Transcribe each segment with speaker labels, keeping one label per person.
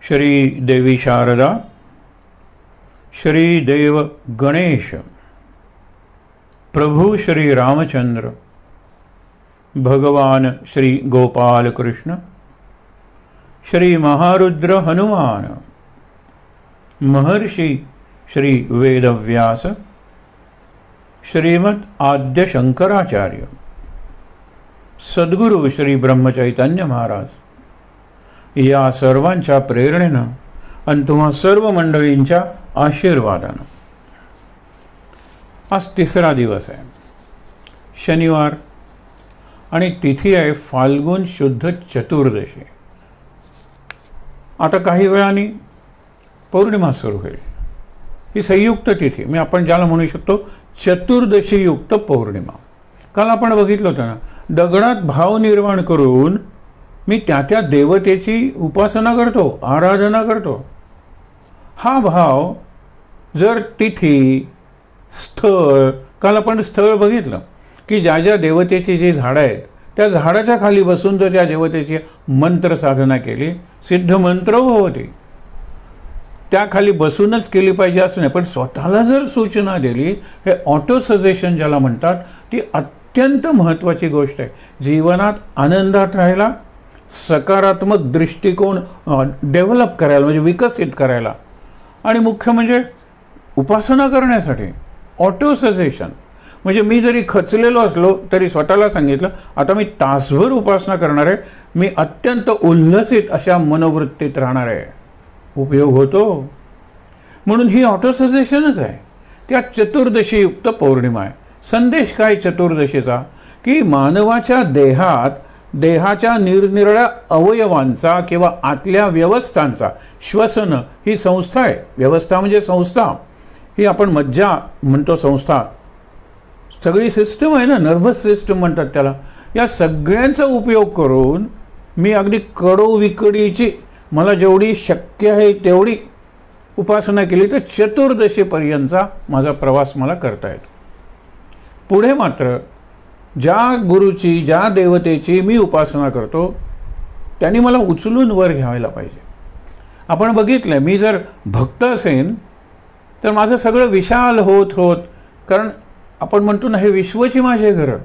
Speaker 1: श्री देवी शारदा, श्री देव गणेश, प्रभु श्री रामचंद्र, भगवान श्री गोपाल कृष्ण, श्री महारुद्र हनुमान, महर्षि श्री वेदव्यास, श्रीमद आद्य शंकराचार्य, सद्गुरु श्री ब्रह्मचैतन्य महाराज या सर्वांच्या प्रेरणेनं आणि तुम्हा सर्व मंडळींच्या आशीर्वादानं आज तिसरा दिवस आहे, शनिवार, आणि तिथी आहे फाल्गुन शुद्ध चतुर्दशी. आता काही वेळाने पौर्णिमा सुरू होईल. ही संयुक्त तिथी, मी आपण ज्याला म्हणू शकतो चतुर्दशी युक्त पौर्णिमा. काल आपण बघितलं होतं ना, दगडात भाव निर्माण करून मी त्या देवतेची उपासना करतो, आराधना करतो. हा भाव जर तिथी, स्थळ, काल आपण स्थळ बघितलं की ज्या ज्या देवतेची जी झाडं आहेत त्या झाडाच्या खाली बसून जर त्या देवतेची मंत्र साधना केली, सिद्ध मंत्र होते, त्या खाली बसूनच केली पाहिजे असं नाही, पण स्वतःला जर सूचना दिली, हे ऑटो सजेशन ज्याला म्हणतात, ती अत्यंत महत्त्वाची गोष्ट आहे. जीवनात आनंदात राहायला, सकारात्मक दृष्टिकोन डेव्हलप करायला, म्हणजे विकसित करायला, आणि मुख्य म्हणजे उपासना करण्यासाठी ऑटो सजेशन. म्हणजे मी जरी खचलेलो असलो तरी स्वतःला सांगितलं, आता मी तासभर उपासना करणार आहे, मी अत्यंत उल्हसित अशा मनोवृत्तीत राहणार आहे. उपयोग होतो. म्हणून ही ऑटो सजेशनच आहे. त्या चतुर्दशी युक्त पौर्णिमा आहे. संदेश काय चतुर्दशीचा? की मानवाच्या देहाच्या निरनिराळ्या अवयवांचा किंवा आतल्या व्यवस्थांचा, श्वसन ही संस्था आहे. व्यवस्था म्हणजे संस्था, ही आपण मज्जा म्हणतो संस्था, सगळी सिस्टम आहे ना, नर्व्हस सिस्टम म्हणतात त्याला. या सगळ्यांचा उपयोग करून मी अगदी कडोविकडीची, मला जेवढी शक्य आहे तेवढी उपासना केली तर चतुर्दशीपर्यंतचा माझा प्रवास मला करता येतो. पुढे मात्र ज्या गुरुची, ज्या देवतेची मी उपासना करतो त्यांनी मला उचलून वर घ्यायला पाहिजे. आपण बघितलं, मी जर भक्त असेन तर माझं सगळं विशाल होत होत, कारण आपण म्हणतो ना, हे विश्वची माझे घर.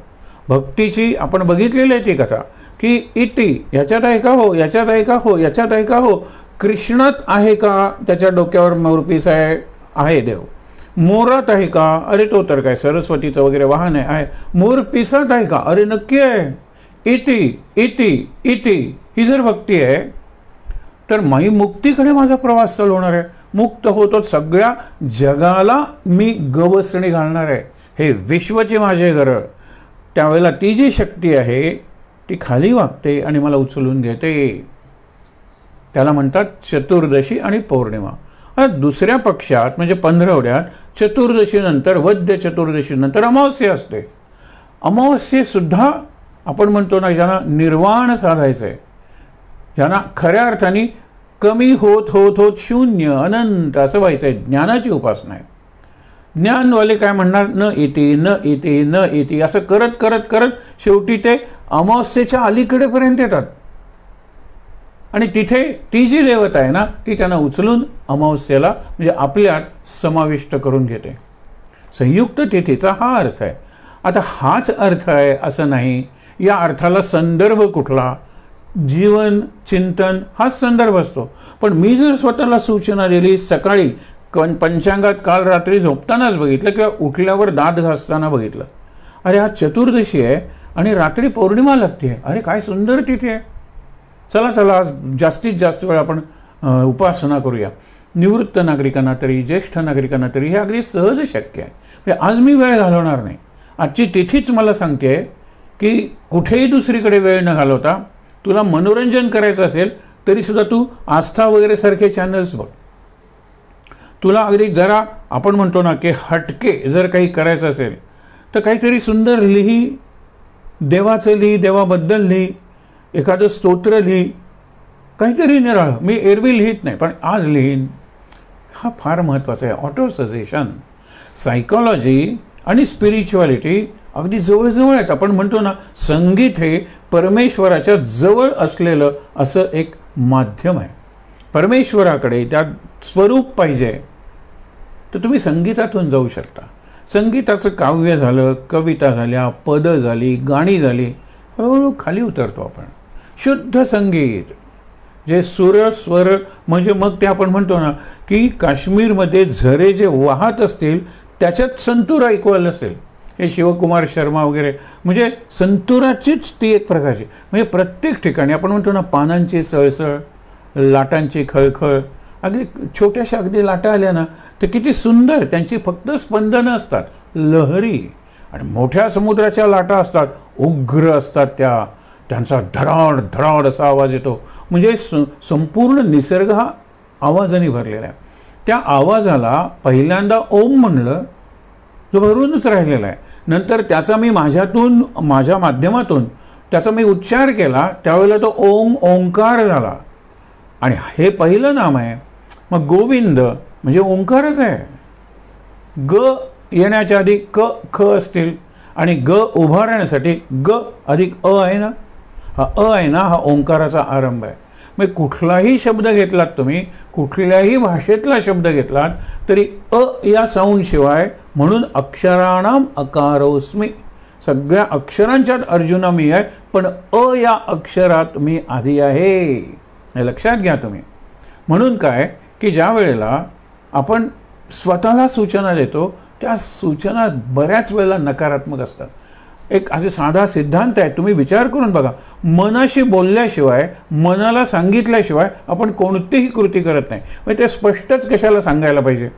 Speaker 1: भक्तीची आपण बघितलेली आहे ती कथा, की इति याच्यात आहे का हो, याच्यात आहे का हो, याच्यात आहे का हो, कृष्णात आहे का, त्याच्या डोक्यावर मोरपीस आहे देव, मोरात आहे का, अरे तो तर काय सरस्वतीचं वगैरे वाहन आहे, मोरपिसात आहे का, अरे नक्की आहे. इति इति इति ही जर भक्ती आहे तर मी मुक्तीकडे माझा प्रवास चालवणार आहे. मुक्त होतो, सगळ्या जगाला मी गवसणी घालणार आहे. हे विश्वचे माझे घर. त्यावेळेला ती जी शक्ती आहे ती खाली वागते आणि मला उचलून घेते. त्याला म्हणतात चतुर्दशी आणि पौर्णिमा. दुसऱ्या पक्षात म्हणजे पंधरवड्यात चतुर्दशीनंतर, वद्य चतुर्दशीनंतर अमावस्या असते. अमावस्येसुद्धा आपण म्हणतो ना, ज्यांना निर्वाण साधायचं आहे, ज्यांना खऱ्या अर्थाने कमी होत होत होत शून्य अनंत असं व्हायचं आहे, ज्ञानाची उपासना आहे. ज्ञानवाले काय म्हणणार, न इति न इति न इति असं करत करत करत शेवटी ते अमावस्येच्या अलीकडेपर्यंत येतात. आणि तिथे ती जी देवता आहे ना, ती त्यांना उचलून अमावस्येला म्हणजे आपल्यात समाविष्ट करून घेते. संयुक्त तिथीचा हा अर्थ आहे. आता हाच अर्थ आहे असं नाही, या अर्थाला संदर्भ कुठला, जीवन चिंतन हाच संदर्भ असतो. पण मी जर स्वतःला सूचना दिली, सकाळी पंचांगात काल रात्री झोपतानाच बघितलं किंवा उठल्यावर दात घासताना बघितलं, अरे हा चतुर्दशी आहे आणि रात्री पौर्णिमा लागते आहे, अरे काय सुंदर तिथी आहे, चला चला आज जास्तीत जास्त वेळ आपण उपासना करूया. निवृत्त नागरिकांना तरी, ज्येष्ठ नागरिकांना तरी हे अगदी सहज शक्य आहे. म्हणजे आज मी वेळ घालवणार नाही. आजची तिथीच मला सांगते की कुठेही दुसरीकडे वेळ न घालवता तुला मनोरंजन करायचं असेल तरीसुद्धा तू आस्था वगैरे सारखे चॅनल्स बघ. तुला अगदी जरा आपण म्हणतो ना की हटके जर काही करायचं असेल तर काहीतरी सुंदर लिही, देवाचं लिही, देवाबद्दल लिही, एखादं स्तोत्र लिही, काहीतरी निराळं. मी एरवी लिहित नाही पण आज लिहीन. हा फार महत्त्वाचा आहे. ऑटो सजेशन, सायकॉलॉजी आणि स्पिरिच्युअलिटी अगदी जवळजवळ आहेत. आपण म्हणतो ना, संगीत हे परमेश्वराच्या जवळ असलेलं असं एक माध्यम आहे. परमेश्वराकडे त्या स्वरूप पाहिजे तर तुम्ही संगीतातून जाऊ शकता. संगीताचं काव्य झालं, कविता झाल्या, पदं झाली, गाणी झाली, हळूहळू खाली उतरतो आपण. शुद्ध संगीत जे सुर स्वर, म्हणजे मग ते आपण म्हणतो ना की काश्मीरमध्ये झरे जे वाहत असतील त्याच्यात संतूर ऐकवायला असेल. हे शिवकुमार शर्मा वगैरे, म्हणजे संतुराचीच ती एक प्रकारची, म्हणजे प्रत्येक ठिकाणी आपण म्हणतो ना पानांची सळसळ, लाटांची खळखळ, अगदी छोट्याशा अगदी लाटा आल्या ना तर किती सुंदर, त्यांची फक्त स्पंदनं असतात, लहरी. आणि मोठ्या समुद्राच्या लाटा असतात, उग्र असतात, त्यांचा धडाड धडाड असा आवाज येतो. म्हणजे संपूर्ण निसर्ग हा आवाजाने भरलेला आहे. त्या आवाजाला पहिल्यांदा ओम म्हणलं जो भरूनच राहिलेला आहे. नंतर त्याचा मी माझ्या माध्यमातून त्याचा मी उच्चार केला, त्यावेळेला तो ओम ओंकार झाला. आणि हे पहिलं नाम आहे. मग गोविंद म्हणजे ओंकारच आहे. ग येण्याच्या आधी क ख असतील आणि ग उभा राहण्यासाठी ग अधिक अ आहे ना, हा अ आहे ना, हा ओंकाराचा आरंभ आहे. मग कुठलाही शब्द घेतलात तुम्ही, कुठल्याही भाषेतला शब्द घेतलात तरी अ या साऊंड शिवाय, म्हणून अक्षराणाम अकारोस्मी, सगळ्या अक्षरांच्यात अर्जुना मी आहे, पण अ या अक्षरात मी आधी आहे, हे लक्षात घ्या तुम्ही. म्हणून काय की ज्या वेळेला आपण स्वतःला सूचना देतो त्या सूचना बऱ्याच वेळेला नकारात्मक असतात. एक असे साधा सिद्धांत आहे, तुम्ही विचार करून बघा. मनाशी बोलल्याशिवाय, मनाला सांगितल्याशिवाय आपण कोणतीही कृती करत नाही. म्हणजे ते स्पष्टच कशाला सांगायला पाहिजे.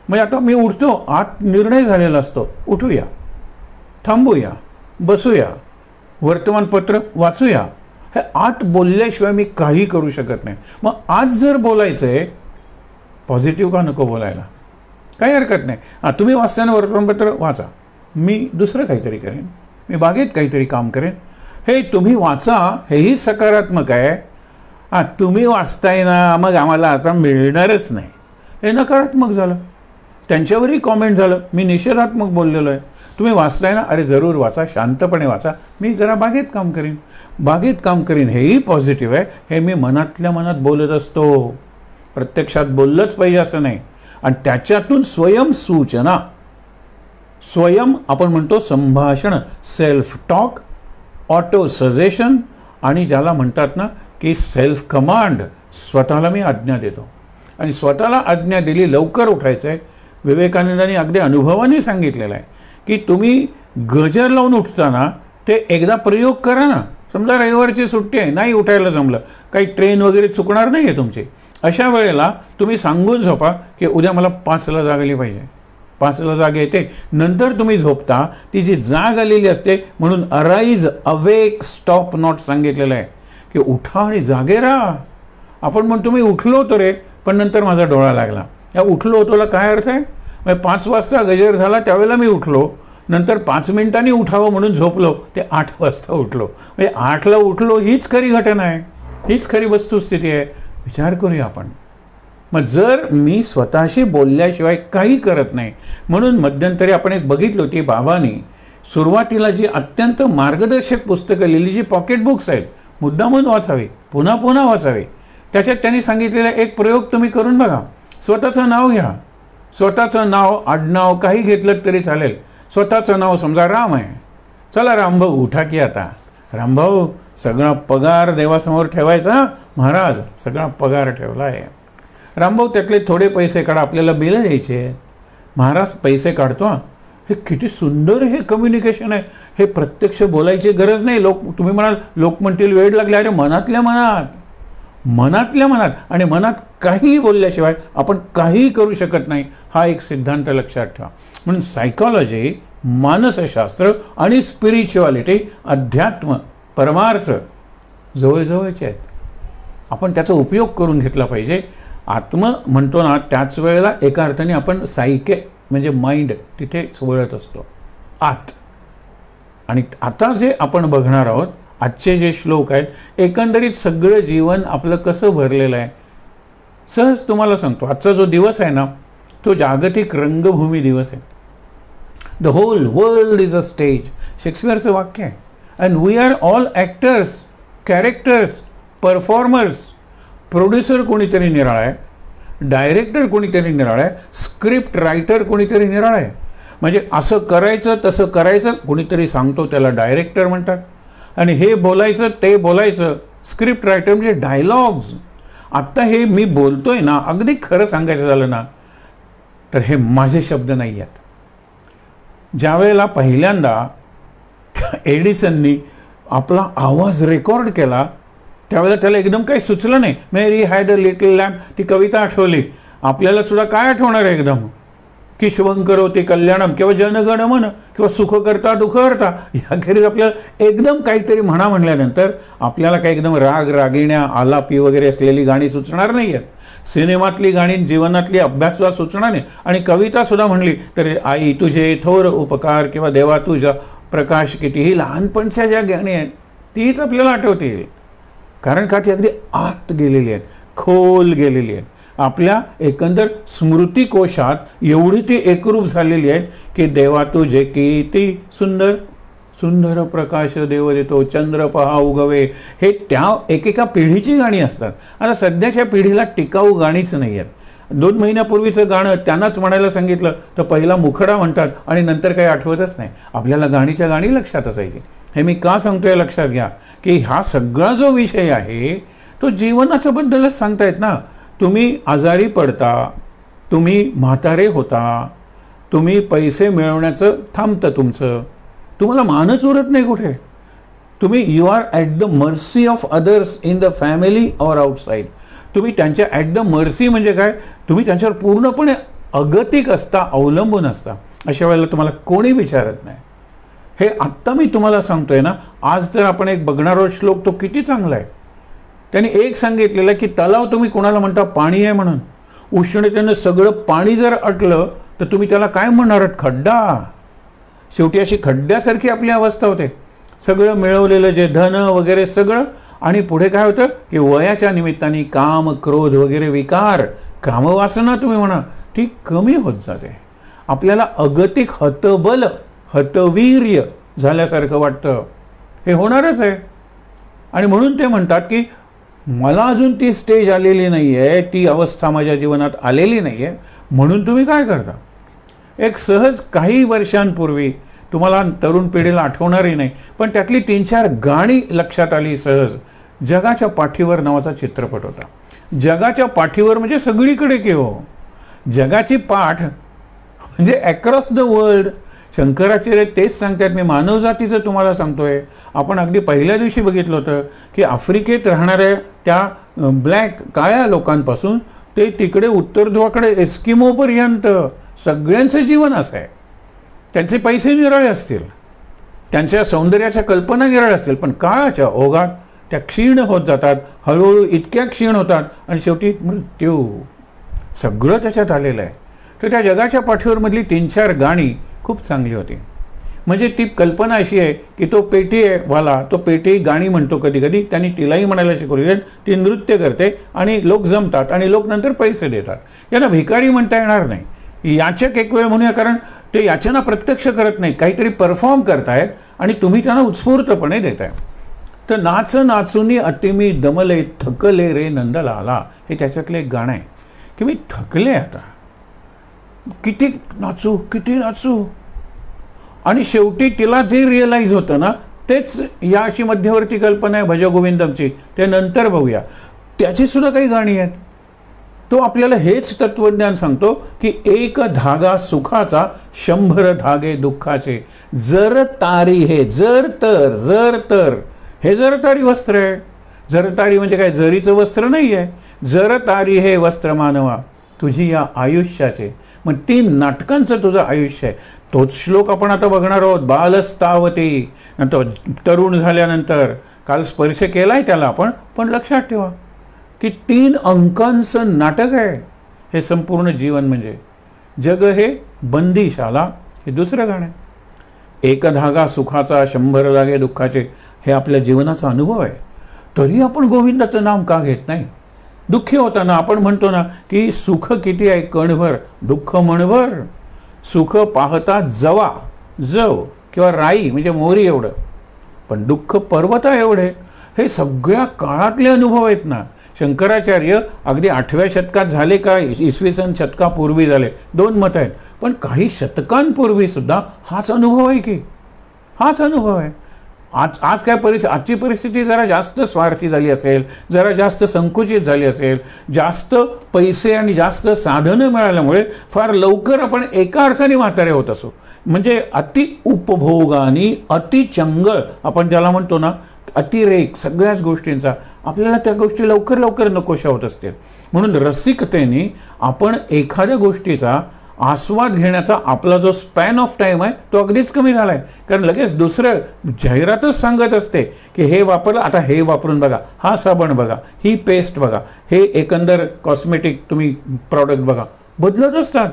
Speaker 1: म्हणजे आता मी उठतो, आत निर्णय झालेला असतो, उठूया, थांबूया, बसूया, वर्तमानपत्र वाचूया, हे आत बोलल्याशिवाय मी काही करू शकत नाही. मग आज जर बोलायचं आहे, पॉझिटिव्ह का नको बोलायला, काही हरकत नाही. तुम्ही वाचताना वर्तमानपत्र वाचा, मी दुसरं काहीतरी करेन, मी बागेत काहीतरी काम करेन, हे तुम्ही वाचा, हेही सकारात्मक आहे. तुम्ही वाचताय ना, मग आम्हाला आता मिळणारच नाही, हे नकारात्मक झालं. त्यांच्यावरही कॉमेंट झालं, मी निषेधात्मक बोललेलो आहे. तुम्ही वाचताय ना, अरे जरूर वाचा, शांतपणे वाचा, मी जरा बागेत काम करीन, हेही पॉझिटिव्ह आहे. हे मी मनातल्या मनात बोलत असतो, प्रत्यक्षात बोललंच पाहिजे असं नाही. आणि त्याच्यातून स्वयंसूचना, स्वयं आपण म्हणतो संभाषण, सेल्फ टॉक, ऑटो सजेशन, आणि ज्याला म्हणतात ना की सेल्फ कमांड, स्वतःला मी आज्ञा देतो. आणि स्वतःला आज्ञा दिली, लवकर उठायचं आहे. विवेकानंदांनी अगदी अनुभवाने सांगितलेलं आहे की तुम्ही गजर लावून उठताना ते एकदा प्रयोग करा ना. समजा रविवारची सुट्टी आहे, नाही उठायला जमलं, काही ट्रेन वगैरे चुकणार नाही आहे तुमची, अशा वेळेला तुम्ही सांगून झोपा की उद्या मला 5ला जाग आली पाहिजे. 5ला जाग येते, नंतर तुम्ही झोपता, ती जी जाग आलेली असते, म्हणून अराईज, अवेक, स्टॉप नॉट सांगितलेलं आहे की उठा आणि जागे राहा. आपण म्हणतो मी उठलो होतो रे, पण नंतर माझा डोळा लागला. या उठलो होतोला काय अर्थ आहे? 5 वाजता गजर झाला त्यावेळेला मी उठलो, नंतर 5 मिनिटांनी उठावं म्हणून झोपलो, ते 8 वाजता उठलो. म्हणजे 8ला उठलो, हीच खरी घटना आहे, हीच खरी वस्तुस्थिती आहे. विचार करूया आपण. मग जर मी स्वतःशी बोलल्याशिवाय काही करत नाही, म्हणून मध्यंतरी आपण एक बघितली होती, बाबांनी सुरुवातीला जी अत्यंत मार्गदर्शक पुस्तकं लिहिली, जी पॉकेट बुक्स आहेत, मुद्दामून वाचावी, पुन्हा पुन्हा वाचावी. त्याच्यात त्यांनी सांगितलेला एक प्रयोग तुम्ही करून बघा. स्वतःचं नाव घ्या, स्वतःचं नाव, आडनाव काही घेतलं तरी चालेल. स्वतःचं नाव समजा राम आहे, चला रामभाऊ उठा की आता. रामभाऊ सगळा पगार देवासमोर ठेवायचा, महाराज सगळा पगार ठेवला आहे. रामभाऊ त्यातले थोडे पैसे काढा, आपल्याला बिलं द्यायचे. महाराज पैसे काढतो. हे किती सुंदर हे कम्युनिकेशन आहे. हे प्रत्यक्ष बोलायची गरज नाही. तुम्ही म्हणाल लोक म्हणतील वेळ लागले, अरे मनातल्या मनात आणि मनात काहीही बोलल्याशिवाय आपण काहीही करू शकत नाही. हा एक सिद्धांत लक्षात ठेवा. म्हणून सायकॉलॉजी, मानसशास्त्र आणि स्पिरिच्युअलिटी, अध्यात्म, परमार्थ जवळजवळचे आहेत. आपण त्याचा उपयोग करून घेतला पाहिजे. आत्म म्हणतो ना, त्याच वेळेला एका अर्थाने आपण सायके म्हणजे माइंड तिथेच वळत असतो आत. आणि आता जे आपण बघणार आहोत, आजचे जे श्लोक आहेत, एकंदरीत सगळं जीवन आपलं कसं भरलेलं आहे. सहज तुम्हाला सांगतो, आजचा जो दिवस आहे ना, तो जागतिक रंगभूमी दिवस आहे. The whole world is a stage, शेक्सपियरचं वाक्य आहे. And we are all actors, characters, performers. Producer कोणीतरी निराळा आहे, डायरेक्टर कोणीतरी निराळा आहे, स्क्रिप्ट रायटर कोणीतरी निराळा आहे. म्हणजे असं करायचं तसं करायचं कोणीतरी सांगतो, त्याला डायरेक्टर म्हणतात. आणि हे बोलायचं ते बोलायचं, स्क्रिप्ट रायटर म्हणजे डायलॉग्स. आत्ता हे मी बोलतोय ना, अगदी खरं सांगायचं झालं ना तर हे माझे शब्द नाही आहेत. ज्या वेळेला पहिल्यांदा एडिसननी आपला आवाज रेकॉर्ड केला त्यावेळेला त्याला एकदम काही सुचलं नाही. मेरी हॅड अ लिटल लॅम्प, ती कविता आठवली. आपल्याला सुद्धा काय आठवणार आहे एकदम, की शुभं करोति कल्याणम किंवा जनगण मन किंवा सुख करता दुःख करता, याखेरीज आपल्याला एकदम काहीतरी म्हणल्यानंतर आपल्याला काही एकदम राग रागिण्या आलापी वगैरे असलेली गाणी सुचणार नाही आहेत. सिनेमातली गाणी जीवनातली अभ्यासला सुचणार नाही. आणि कविता सुद्धा म्हणली तर आई तुझे थोर उपकार किंवा देवा तुझा प्रकाश किती, ही लहानपणच्या ज्या गाणी आहेत तीच आपल्याला आठवतील. कारण का ती अगदी आत गेलेली आहेत, खोल गेलेली आहेत. आपल्या एकंदर स्मृतिकोशात एवढी ती एकरूप झालेली आहेत की देवा तुझे किती सुंदर सुंदर प्रकाश देव देतो, चंद्र पहा उगवे, हे त्या एकेका पिढीची गाणी असतात. आता सध्याच्या पिढीला टिकाऊ गाणीच नाही आहेत. 2 महिन्यापूर्वीचं गाणं त्यांनाच म्हणायला सांगितलं तर पहिला मुखडा म्हणतात आणि नंतर काही आठवतच नाही. आपल्याला गाणीच्या गाणी लक्षात असायची. हे मी का सांगतोय लक्षात घ्या की हा सगळा जो विषय आहे तो जीवनाच्या बद्दलच सांगतायत ना. तुम्ही आजारी पडता, तुम्ही म्हातारे होता, तुम्ही पैसे मिळवण्याचं थांबतं तुमचं, तुम्हाला मानच उरत नाही कुठे. तुम्ही you are at the mercy of others in the family or outside. तुम्ही त्यांच्या ॲट द मर्सी म्हणजे काय, तुम्ही त्यांच्यावर पूर्णपणे अगतिक असता, अवलंबून असता. अशा वेळेला तुम्हाला कोणी विचारत नाही. हे आत्ता मी तुम्हाला सांगतोय ना. आज तर आपण एक बघणार आहोत श्लोक, तो किती चांगला आहे. त्यांनी एक सांगितलेलं की तलाव तुम्ही कोणाला म्हणता, पाणी आहे म्हणून. उष्णतेनं सगळं पाणी जर अटलं तर तुम्ही त्याला काय म्हणणार आहात, खड्डा. शेवटी अशी खड्ड्यासारखी आपली अवस्था होते. सगळं मिळवलेलं जे धन वगैरे सगळं, आणि पुढे काय होतं की वयाच्या निमित्ताने काम क्रोध वगैरे विकार, कामवासना तुम्ही म्हणा, ती कमी होत जाते. आपल्याला अगतिक हतबल हतवीर्य झाल्यासारखं वाटतं. हे होणारच आहे. आणि म्हणून ते म्हणतात की मला अजून ती स्टेज आलेली नाही आहे, ती अवस्था माझ्या जीवनात आलेली नाही आहे. म्हणून तुम्ही काय करता, एक सहज काही वर्षांपूर्वी, तुम्हाला तरुण पिढीला आठवणारही नाही पण त्यातली 3-4 गाणी लक्षात आली सहज. जगाच्या पाठीवर नावाचा चित्रपट होता. जगाच्या पाठीवर म्हणजे सगळीकडे की हो, जगाची पाठ म्हणजे अक्रॉस द वर्ल्ड. शंकराचार्य तेच सांगतात. मी मानवजातीचं तुम्हाला सांगतोय. आपण अगदी पहिल्या दिवशी बघितलं होतं की आफ्रिकेत राहणाऱ्या त्या ब्लॅक काळ्या लोकांपासून ते तिकडे उत्तर ध्रुवाकडे एस्किमोपर्यंत सगळ्यांचं जीवन असं आहे. त्यांचे पैसे निराळे असतील, त्यांच्या सौंदर्याच्या कल्पना निराळ्या असतील, पण काळाच्या ओघात त्या क्षीण होत जातात. हळूहळू इतक्या क्षीण होतात आणि शेवटी मृत्यू. सगळं त्याच्यात आलेलं आहे. तर त्या जगाच्या पाठीवर मधली 3-4 गाणी खूप चांगली होती. म्हणजे ती कल्पना अशी आहे की तो पेटी आहे वाला, तो पेटी गाणी म्हणतो कधी कधी, त्यांनी तिलाही म्हणायला शिकवली. ती नृत्य करते आणि लोक जमतात आणि लोक नंतर पैसे देतात. यांना भिकारी म्हणता येणार नाही, याचक एक वेळ म्हणूया, कारण ते याचना प्रत्यक्ष करत नाही, काहीतरी परफॉर्म करतायत आणि तुम्ही त्यांना उत्स्फूर्तपणे देताय. तर नाच नाचुनी अतिमी दमले थकले रे नंदलाला, हे त्याच्यातलं एक गाणं आहे की मी थकले आता, किती नाचू किती नाचू. आणि शेवटी तिला जे रिअलाइज होतं ना तेच या अशी मध्यवर्ती कल्पना आहे भजगोविंदमची, ते नंतर बघूया. त्याची सुद्धा काही गाणी आहेत. तो आपल्याला हेच तत्वज्ञान सांगतो की एक धागा सुखाचा 100 धागे दुःखाचे. जर तारी हे जर तर हे जरतारी वस्त्र आहे. जरतारी म्हणजे काय, जरीचं वस्त्र नाही आहे. जर तारी हे वस्त्र मानवा तुझी या आयुष्याचे. मग 3 नाटकांचं तुझं आयुष्य आहे. तोच श्लोक आपण आता बघणार आहोत. बालस्तावती, नंतर तरुण झाल्यानंतर, काल स्पर्श केलाय त्याला आपण, पण लक्षात ठेवा की 3 अंकांचं नाटक आहे हे संपूर्ण जीवन. म्हणजे जग हे बंदीशाला, हे दुसरं गाणं आहे. एक धागा सुखाचा 100 धागे दुःखाचे, हे आपल्या जीवनाचा अनुभव आहे. तरी आपण गोविंदाचं नाम का घेत नाही. दुःखी होताना आपण म्हणतो ना की सुख किती आहे कणभर, दुःख मणभर. सुख पाहता जवा, जव किंवा राई म्हणजे मोहरी एवढं, पण दुःख पर्वता एवढे. हे सगळ्या काळातले अनुभव आहेत ना. शंकराचार्य अगदी 8व्या शतकात झाले का इसवी सन शतकापूर्वी झाले, 2 मत आहेत, पण काही शतकांपूर्वी सुद्धा हाच अनुभव आहे की हाच अनुभव आहे. आज काय आजची परिस्थिती जरा जास्त स्वार्थी झाली असेल, जरा जास्त संकुचित झाली असेल, जास्त पैसे आणि जास्त साधनं मिळाल्यामुळे फार लवकर आपण एका अर्थाने म्हातारे होत असो. म्हणजे अति उपभोगाने अति चंगळ आपण ज्याला म्हणतो ना, अतिरेक सगळ्याच गोष्टींचा, आपल्याला त्या गोष्टी लवकर लवकर नकोशा होत असतील. म्हणून रसिकतेने आपण एखाद्या गोष्टीचा आस्वाद घेण्याचा आपला जो स्पॅन ऑफ टाईम आहे तो अगदीच कमी झाला आहे. कारण लगेच दुसरं जाहिरातच सांगत असते की हे वापरलं, आता हे वापरून बघा, हा साबण बघा, ही पेस्ट बघा, हे एकंदर कॉस्मेटिक तुम्ही प्रॉडक्ट बघा, बदलत असतात.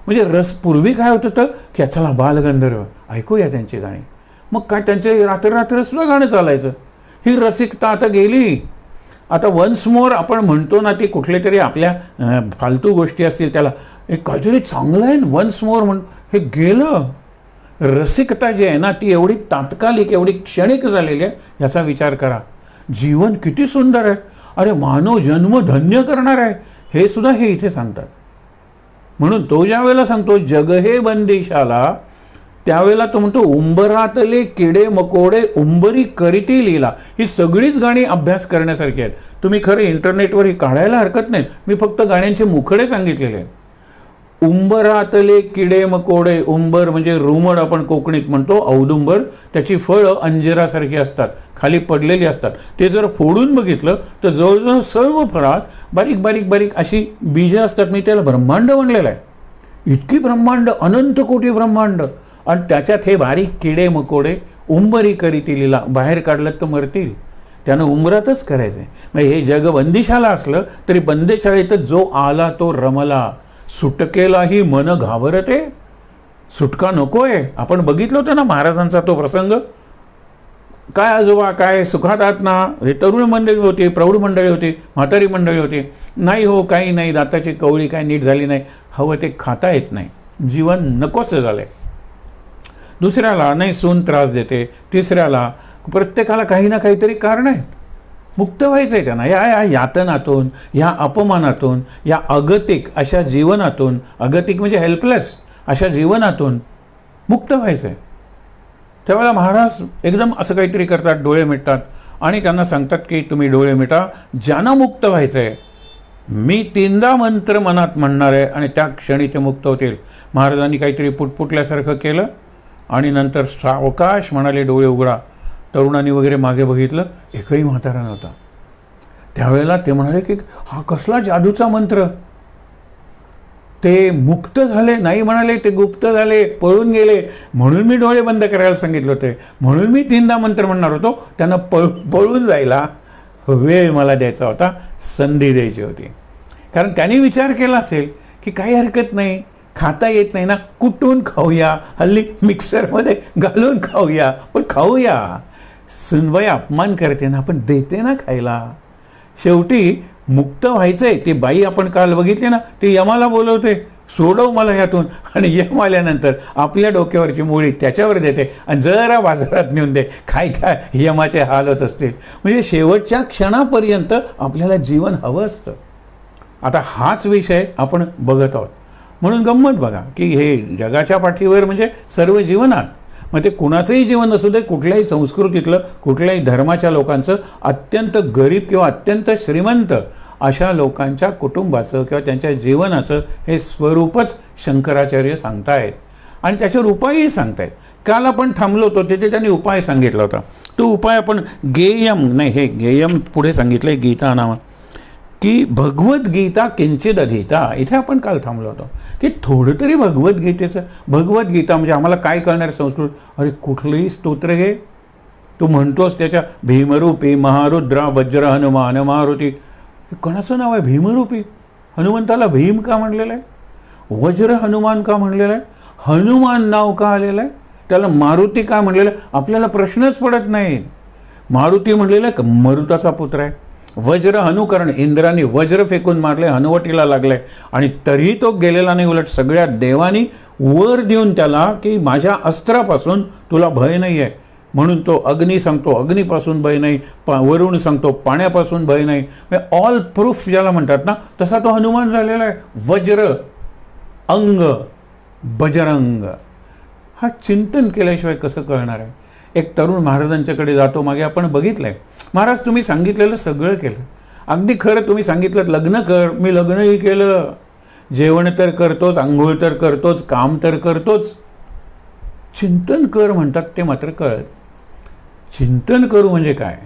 Speaker 1: म्हणजे पूर्वी काय होत होतं की चला बालगंधर्व ऐकूया त्यांची गाणी, मग काय त्यांचे रात्र सुद्धा गाणं चालायचं. ही रसिकता आता गेली. आता वन्स मोर आपण म्हणतो ना, ती कुठले तरी आपल्या फालतू गोष्टी असतील त्याला एक काहीतरी चांगलं आहे वन्स मोर म्हणून, हे गेलं. रसिकता जी आहे ना ती एवढी तात्कालिक, एवढी क्षणिक झालेली आहे. याचा विचार करा. जीवन किती सुंदर आहे, अरे मानव जन्म धन्य करणार आहे, हे सुद्धा हे इथे सांगतात. म्हणून तो ज्या वेळेला सांगतो जग हे बंदिशाला, त्यावेळेला तो म्हणतो उंबरातले किडे मकोडे उंबरी करीती लीला. ही सगळीच गाणी अभ्यास करण्यासारखी आहेत. तुम्ही खरं इंटरनेटवर ही काढायला हरकत नाही, मी फक्त गाण्यांचे मुखडे सांगितलेले आहेत. उंबरातले किडे मकोडे, उंबर म्हणजे रुमड आपण कोकणीत म्हणतो, औदुंबर, त्याची फळं अंजिरासारखी असतात, खाली पडलेली असतात. ते जर फोडून बघितलं तर जवळजवळ सर्व फळात बारीक बारीक बारीक अशी बीजं असतात. मी त्याला ब्रह्मांड म्हणलेलं आहे. इतकी ब्रह्मांड, अनंत कोटी ब्रह्मांड, आणि त्याच्यात हे बारीक किडे मकोडे उंबरी करीती लीला. बाहेर काढलं तर मरतील, त्यानं उंबरातच करायचं आहे. मग हे जग बंदिशाला असलं तरी बंदिशाळेतच जो आला तो रमला. सुटकेलाही मन घाबरते, सुटका नकोय. आपण बघितलं होतं ना महाराजांचा तो प्रसंग, काय आजोबा काय सुखात आहात ना. हे तरुण मंडळी होती, प्रौढ मंडळी होती, म्हातारी मंडळी होती. नाही हो काही नाही, दाताची कवळी काय नीट झाली नाही, हवं ते खाता येत नाही, जीवन नकोसं झालंय. दुसऱ्याला नाही सून त्रास देते, तिसऱ्याला, प्रत्येकाला काही ना काहीतरी कारण आहे. मुक्त व्हायचं आहे त्यांना या यातनातून, या अपमानातून, या अगतिक अशा जीवनातून, अगतिक म्हणजे हेल्पलेस अशा जीवनातून मुक्त व्हायचं आहे. त्यावेळेला महाराज एकदम असं काहीतरी करतात, डोळे मिटतात आणि त्यांना सांगतात की तुम्ही डोळे मिटा, ज्यांना मुक्त व्हायचं आहे मी 3दा मंत्र मनात म्हणणार आहे आणि त्या क्षणी ते मुक्त होतील. महाराजांनी काहीतरी पुटपुटल्यासारखं केलं आणि नंतर सावकाश म्हणाले डोळे उघडा. तरुणांनी वगैरे मागे बघितलं, एकही म्हातारा नव्हता. त्यावेळेला ते म्हणाले की हा कसला जादूचा मंत्र. ते मुक्त झाले नाही म्हणाले, ते गुप्त झाले, पळून गेले. म्हणून मी डोळे बंद करायला सांगितले होते, म्हणून मी 3दा मंत्र म्हणणार होतो. त्यांना पळून जायला वेळ मला द्यायचा होता, संधी द्यायची होती. कारण त्यांनी विचार केला असेल की काही हरकत नाही, खाता येत नाही ना, कुटून खाऊया, हल्ली मिक्सरमध्ये घालून खाऊया, पण खाऊया. सुनबाई अपमान करते ना, आपण देते ना खायला. शेवटी मुक्त व्हायचंय. ती बाई आपण काल बघितली ना, ती यमाला बोलवते, सोडव मला यातून, आणि यम आल्यानंतर आपल्या डोक्यावरची मुळी त्याच्यावर देते आणि जरा बाजारात नेऊन दे, काय यमाचे हाल होत असतील. म्हणजे शेवटच्या क्षणापर्यंत आपल्याला जीवन हवं असतं. आता हाच विषय आपण बघत आहोत. म्हणून गंमत बघा की हे जगाच्या पाठीवर म्हणजे सर्व जीवनात, मग ते कुणाचंही जीवन असू दे, कुठल्याही संस्कृतीतलं, कुठल्याही धर्माच्या लोकांचं, अत्यंत गरीब किंवा अत्यंत श्रीमंत अशा लोकांच्या कुटुंबाचं किंवा त्यांच्या जीवनाचं हे स्वरूपच शंकराचार्य सांगतायत आणि त्याच्यावर उपायही सांगतायत. काल आपण थांबलो होतो तिथे त्यांनी उपाय सांगितला होता. तो उपाय आपण गेयम नाही, हे गेयम पुढे सांगितलंय गीता नावा की भगवद्गीता किंचित अधीता. इथे आपण काल थांबलो होतो की थोडं तरी भगवद्गीतेचं, भगवद्गीता म्हणजे आम्हाला काय करणार संस्कृत. अरे कुठलंही स्तोत्र घे, तू म्हणतोस त्याच्या भीमरूपी महारुद्रा वज्र हनुमान मारुती. हे कोणाचं नाव आहे भीमरूपी? हनुमंताला भीम का म्हणलेलं आहे? वज्र हनुमान का म्हणलेलं आहे? हनुमान नाव का आलेलं आहे? त्याला मारुती का म्हणलेलं आहे? आपल्याला प्रश्नच पडत नाही. मारुती म्हणलेलं आहे मरुताचा पुत्र आहे, वज्र हनुकरण, इंद्राने वज्र फेकून मारले, हनुवटीला लागले आणि तरीही तो गेलेला नाही. उलट सगळ्या देवानी वर देऊन त्याला की माझ्या अस्त्रापासून तुला भय नाही आहे. म्हणून तो अग्नी सांगतो अग्नीपासून भय नाही, वरुण सांगतो पाण्यापासून भय नाही. ऑल प्रूफ ज्याला म्हणतात ना तसा तो हनुमान झालेला आहे. वज्र अंग बजरंग. हा चिंतन केल्याशिवाय कसं कळणार आहे. एक तरुण महाराजांच्याकडे जातो, मागे आपण बघितलंय, महाराज तुम्ही सांगितलेलं सगळं केलं, अगदी खरं तुम्ही सांगितलं लग्न कर, मी लग्नही केलं, जेवण तर करतोच, आंघोळ तर करतोच, काम तर करतोच, चिंतन कर म्हणतात ते मात्र कळत. चिंतन करू म्हणजे काय.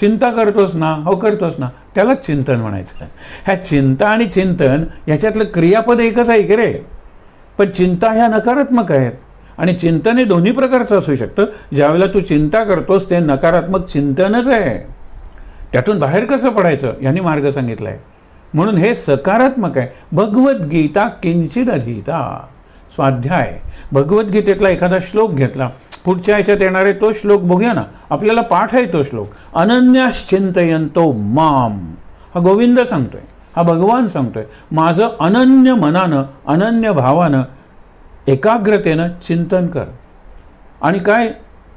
Speaker 1: चिंता करतोस ना, हो करतोस ना, त्यालाच चिंतन म्हणायचं. ह्या चिंता आणि चिंतन याच्यातलं क्रियापद एकच आहे की रे. पण चिंता ह्या नकारात्मक आहेत आणि चिंतन हे दोन्ही प्रकारचं असू शकतं. ज्यावेळेला तू चिंता करतोस ते नकारात्मक चिंतनच आहे. त्यातून बाहेर कसं पडायचं यांनी मार्ग सांगितला आहे. म्हणून हे सकारात्मक आहे. भगवद्गीता किंचित अधीता. स्वाध्याय भगवद्गीतेतला एखादा श्लोक घेतला, पुढच्या ह्याच्यात येणारे तो श्लोक बघूया ना. आपल्याला पाठ आहे तो श्लोक, अनन्याश्चिंतयन्तो माम. हा गोविंद सांगतोय, हा भगवान सांगतोय, माझं अनन्य मनानं अनन्य भावानं एकाग्रतेनं चिंतन कर. आणि काय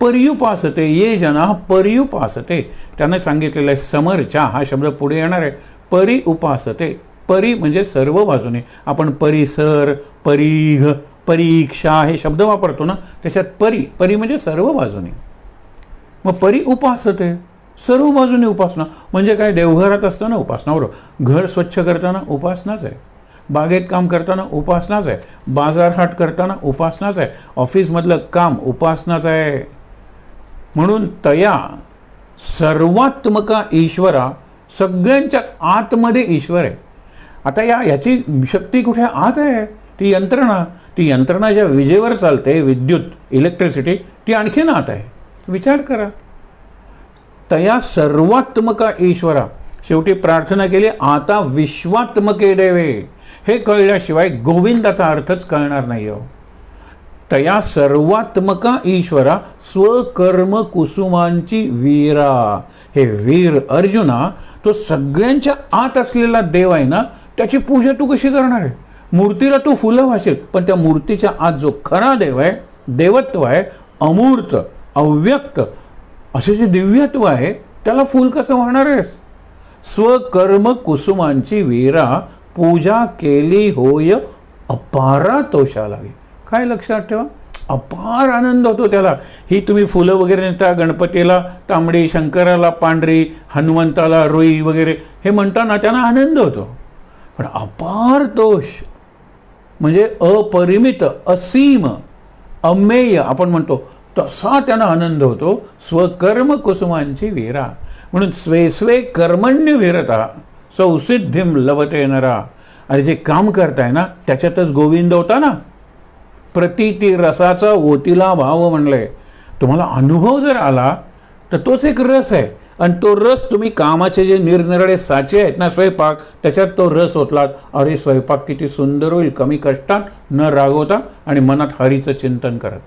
Speaker 1: पर्युपासते ये जना पर्युपासते. त्याने सांगितलेलं आहे समरच्या, हा शब्द पुढे येणार आहे. परि उपासते. परी म्हणजे सर्व बाजूने. आपण परिसर, परीघ, परीक्षा हे शब्द वापरतो ना, त्याच्यात परी, परी म्हणजे सर्व बाजूने. मग परी उपासते, सर्व बाजूने उपासना. म्हणजे काय, देवघरात असताना उपासना, बरोबर, घर स्वच्छ करताना उपासनाच आहे, बागेत काम करताना उपासनाच आहे, बाजारहाट करताना उपासनाच आहे, ऑफिसमधलं काम उपासनाच आहे. म्हणून तया सर्वात्मका ईश्वरा, सगळ्यांच्या आतमध्ये ईश्वर आहे. आता याची शक्ती कुठे आत आहे. ती यंत्रणा ज्या विजेवर चालते, विद्युत, इलेक्ट्रिसिटी, ती आणखीन आत आहे. विचार करा. तया सर्वात्मका ईश्वरा. शेवटी प्रार्थना केली, आता विश्वात्मके देवे. हे कळल्याशिवाय गोविंदाचा अर्थच कळणार नाही हो. तया सर्वात्मका ईश्वरा स्वकर्म कुसुमांची वीरा. हे वीर अर्जुना, तो सगळ्यांच्या आत असलेला देव आहे ना, त्याची पूजा तू कशी करणार आहे. मूर्तीला तू फुलं वाशील, पण त्या मूर्तीच्या आत जो खरा देव आहे, देवत्व आहे, अमूर्त अव्यक्त असे जे दिव्यत्व आहे, त्याला फूल कसं वाहणार आहेस. स्वकर्म कुसुमांची वीरा पूजा केली होय अपारा तोषा लागे. काय लक्षात ठेवा, अपार आनंद होतो त्याला. ही तुम्ही फुलं वगैरे नेता, गणपतीला तांबडी, शंकराला पांढरी, हनुमंताला रुई वगैरे हे म्हणताना त्यांना आनंद होतो. पण अपार तोष म्हणजे अपरिमित, असीम, अमेय आपण म्हणतो तसा त्यांना आनंद होतो. स्वकर्म कुसुमांची वीरा. म्हणून स्वे स्वे कर्मण्य वीरता सौसिद्धिम लभते नरा. आणि जे काम करताय ना त्याच्यातच गोविंद होता ना. प्रतीती रसाचा ओतीला भाव म्हणलंय. तुम्हाला अनुभव जर आला तर तोच एक रस आहे. आणि तो रस तुम्ही कामाचे जे निरनिराळे साचे आहेत ना, स्वयंपाक, त्याच्यात तो रस ओतलात, अरे स्वयंपाक किती सुंदर होईल, कमी कष्टात, न रागवता आणि मनात हरीचं चिंतन करत.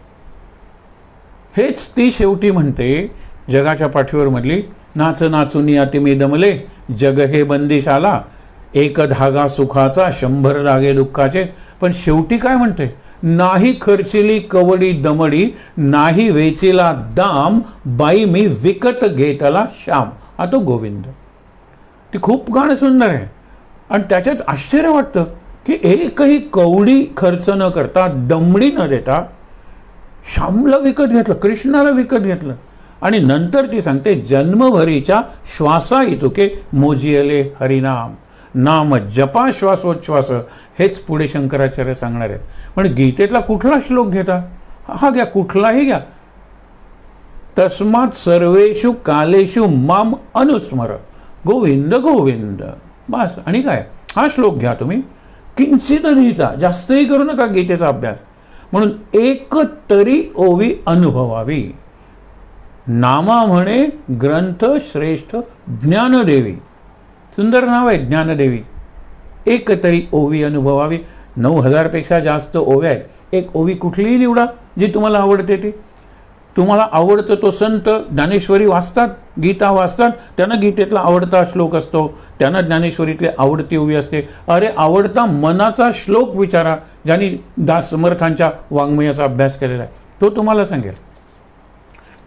Speaker 1: हेच ती शेवटी म्हणते जगाच्या पाठीवर मधली, नाच नाचून याती मी दमले, जग हे बंदिशाला, एक धागा सुखाचा, 100 धागे दुःखाचे. पण शेवटी काय म्हणते, नाही खर्चिली कवडी दमडी, नाही वेचिला दाम, बाई मी विकत घेतला श्याम. हा तो गोविंद. ती खूप गाणं सुंदर आहे. आणि त्याच्यात आश्चर्य वाटतं की एकही कवडी खर्च न करता, दमडी न देता श्यामला विकत घेतलं, कृष्णाला विकत घेतलं. आणि नंतर ती सांगते, जन्मभरीच्या श्वासा इतुके मोजियले हरिनाम. नाम जपा श्वासोच्छ्वास. हेच पुढे शंकराचार्य सांगणार आहेत. पण गीतेतला कुठला श्लोक घेता, हा घ्या, कुठलाही घ्या. तस्मात सर्वेषु कालेषु माम अनुस्मर. गोविंद गोविंद बस. आणि काय, हा श्लोक घ्या तुम्ही, किंचित लिहिता, जास्तही करू नका गीतेचा अभ्यास. म्हणून एक तरी ओवी अनुभवावी. नामा म्हणे ग्रंथ श्रेष्ठ ज्ञानदेवी. सुंदर नाव आहे ज्ञानदेवी. एक तरी ओवी अनुभवावी. 9000 पेक्षा जास्त ओव्या आहेत. एक ओवी कुठलीही निवडा जी तुम्हाला आवडते ती. तुम्हाला आवडतं तो संत ज्ञानेश्वरी वाचतात, गीता वाचतात, त्यांना गीतेतला आवडता श्लोक असतो, त्यांना ज्ञानेश्वरीतली आवडती उभी असते. अरे आवडता मनाचा श्लोक विचारा, ज्यांनी दास समर्थांच्या वाङ्मयाचा अभ्यास केलेला आहे, तो तुम्हाला सांगेल.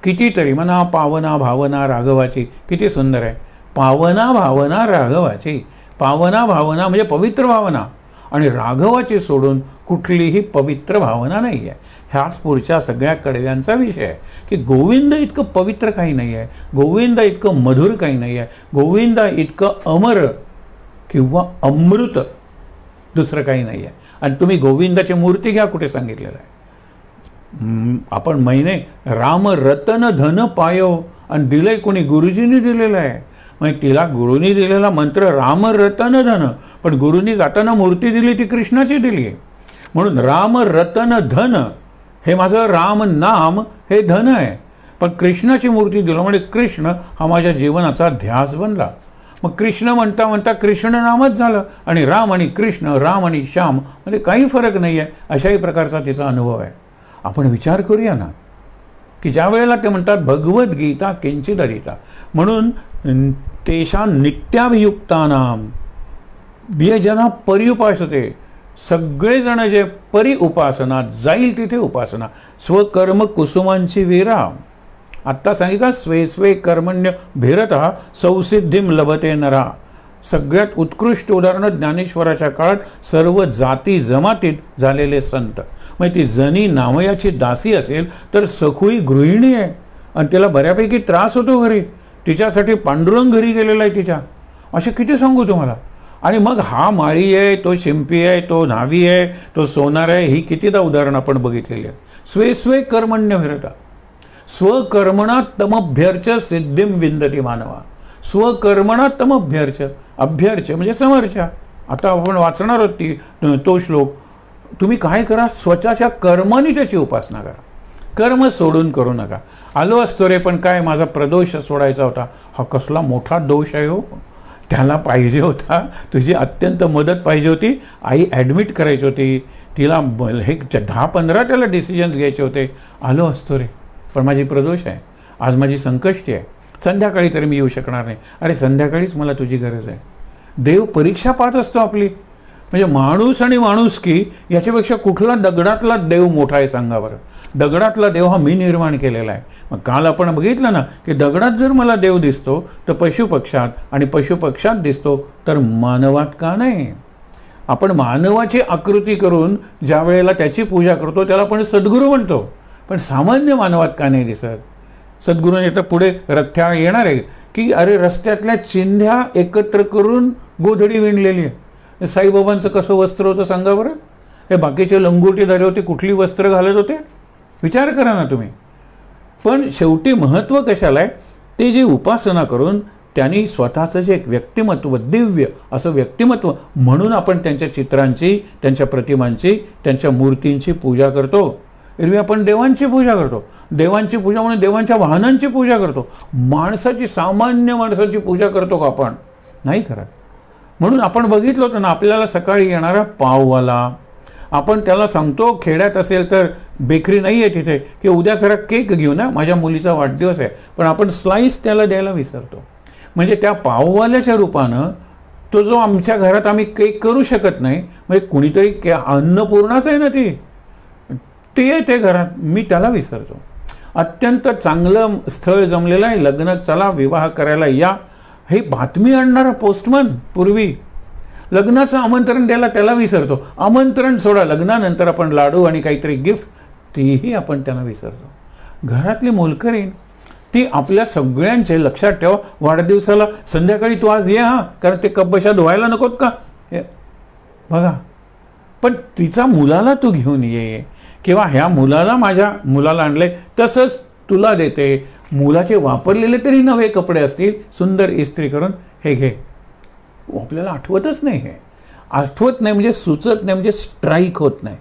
Speaker 1: कितीतरी म्हणा पावना भावना राघवाची, किती सुंदर आहे. पावना भावना राघवाची, पावना भावना म्हणजे पवित्र भावना, आणि राघवाची सोडून कुठलीही पवित्र भावना नाही आहे. ह्याच पुढच्या सगळ्या कडव्यांचा विषय आहे की गोविंद इतकं पवित्र काही नाही आहे, गोविंद इतकं मधुर काही नाही आहे, गोविंद इतकं अमर किंवा अमृत दुसरं काही नाही आहे. आणि तुम्ही गोविंदाची मूर्ती घ्या, कुठे सांगितलेलं आहे. आपण महिने राम रतन धन पायो, आणि दिलंय कोणी? गुरुजींनी दिलेलं आहे. म्हणजे तिला गुरुनी दिलेला मंत्र राम रतन धन, पण गुरुनी जाताना मूर्ती दिली ती कृष्णाची दिली आहे. म्हणून राम रतन धन हे माझं राम नाम हे धन आहे, पण कृष्णाची मूर्ती दिलं म्हणजे कृष्ण हा माझ्या जीवनाचा ध्यास बनला. मग कृष्ण म्हणता म्हणता कृष्ण नामच झालं, आणि राम आणि कृष्ण, राम आणि श्याम म्हणजे काही फरक नाही आहे, अशाही प्रकारचा तिचा अनुभव आहे. आपण विचार करूया ना की ज्या वेळेला ते म्हणतात भगवद्गीता किंचिदरिता, म्हणून तेषां नित्याभियुक्तानां ये जना पर्युपासते, सगळेजण जे परी उपासना, जाईल तिथे उपासना, स्वकर्म कुसुमांची वीरा. आत्ता सांगितलं स्वे स्वे कर्मण्य भेरतः संसिद्धिम लभते नरा. सगळ्यात उत्कृष्ट उदाहरण ज्ञानेश्वराच्या काळात सर्व जाती जमातीत झालेले संत. म्हणजे ती जनी नामयाची दासी असेल तर सखुई गृहिणी आहे, आणि त्याला बऱ्यापैकी त्रास होतो घरी, तिच्यासाठी पांडुरंग घरी गेलेला आहे तिच्या. असे किती सांगू तुम्हाला. आणि मग हा माळी आहे, तो शिंपी आहे, तो न्हावी आहे, तो सोनार आहे, ही कितीदा उदाहरणं आपण बघितलेली आहे. स्वे स्वे कर्मण्य भिरता स्वकर्मणा तमभ्यर्च सिद्धिम विंदती मानवा. स्वकर्मणा तमभ्यर्च, अभ्यर्च म्हणजे समर्चा. आता आपण वाचणार आहोत तो श्लोक. तुम्ही काय करा, स्वतःच्या कर्माने त्याची उपासना करा, कर्म सोडून करू नका. आलो असतो रे, पण काय माझा प्रदोष सोडायचा होता. हा कसला मोठा दोष आहे हो, त्याला पाहिजे होता, तुझी अत्यंत मदत पाहिजे होती, आई ॲडमिट करायची होती, तिला हे 10-15 त्याला डिसिजन्स घ्यायचे होते. आलो असतो रे, पण माझी प्रदोष आहे, आज माझी संकष्टी आहे, संध्याकाळी तरी मी येऊ शकणार नाही. अरे संध्याकाळीच मला तुझी गरज आहे. देव परीक्षा पाहत असतो आपली. म्हणजे माणूस आणि माणुसकी याच्यापेक्षा कुठला दगडातला देव मोठा आहे सांगा बरं. दगडातला देव हा मी निर्माण केलेला आहे. मग काल आपण बघितलं ना की दगडात जर मला देव दिसतो तर पशुपक्षात, आणि पशुपक्षात दिसतो तर मानवात का नाही. आपण मानवाची आकृती करून ज्या वेळेला त्याची पूजा करतो त्याला आपण सद्गुरू म्हणतो, पण सामान्य मानवात का नाही दिसत. सद्गुरूने तर पुढे रथ्या येणार आहे की अरे रस्त्यातल्या चिंध्या एकत्र करून गोधडी विणलेली आहे. साईबाबांचं कसं वस्त्र होतं सांगा बरं. हे बाकीचे लंगोटीधारी होते, कुठली वस्त्र घालत होते विचार करा ना तुम्ही. पण शेवटी महत्त्व कशाला आहे, ते जे उपासना करून त्यांनी स्वतःचं जे एक व्यक्तिमत्व, दिव्य असं व्यक्तिमत्व, म्हणून आपण त्यांच्या चित्रांची, त्यांच्या प्रतिमांची, त्यांच्या मूर्तींची पूजा करतो. एरवी आपण देवांची पूजा करतो. देवांची पूजा म्हणून देवांच्या वाहनांची पूजा करतो. माणसाची, सामान्य माणसाची पूजा करतो का आपण? नाही करत. म्हणून आपण बघितलं होतं ना, आपल्याला सकाळी येणारा पाववाला, आपण त्याला सांगतो खेड्यात असेल तर बेकरी नाही आहे तिथे की उद्या जरा केक घेऊ ना, माझ्या मुलीचा वाढदिवस आहे, पण आपण स्लाईस त्याला द्यायला विसरतो. म्हणजे त्या पाववाल्याच्या रूपानं तो जो आमच्या घरात आम्ही केक करू शकत नाही, म्हणजे कुणीतरी अन्नपूर्णाच आहे ना ती येते घरात, मी त्याला विसरतो. अत्यंत चांगलं स्थळ जमलेलं आहे, लग्न, चला विवाह करायला या, हे बातमी आणणारा पोस्टमन पूर्वी लग्नाचं आमंत्रण द्यायला त्याला विसरतो. आमंत्रण सोडा, लग्नानंतर आपण लाडू आणि काहीतरी गिफ्ट, तीही आपण त्यांना विसरतो. घरातली मोलकरीण ती आपल्या सगळ्यांचे, लक्षात ठेवा, वाढदिवसाला संध्याकाळी तू आज ये हा, कारण ते कपबशा धुवायला नकोत का, हे बघा. पण तिचा मुलाला तू घेऊन ये, किंवा ह्या मुलाला, माझ्या मुलाला आणले तसंच तुला देते. मुलाचे वापरलेले तरी नवे कपडे असतील, सुंदर इस्त्री करून हे घे. आपल्याला आठवतच नाही, हे आठवत नाही म्हणजे सुचत नाही, म्हणजे स्ट्राईक होत नाही.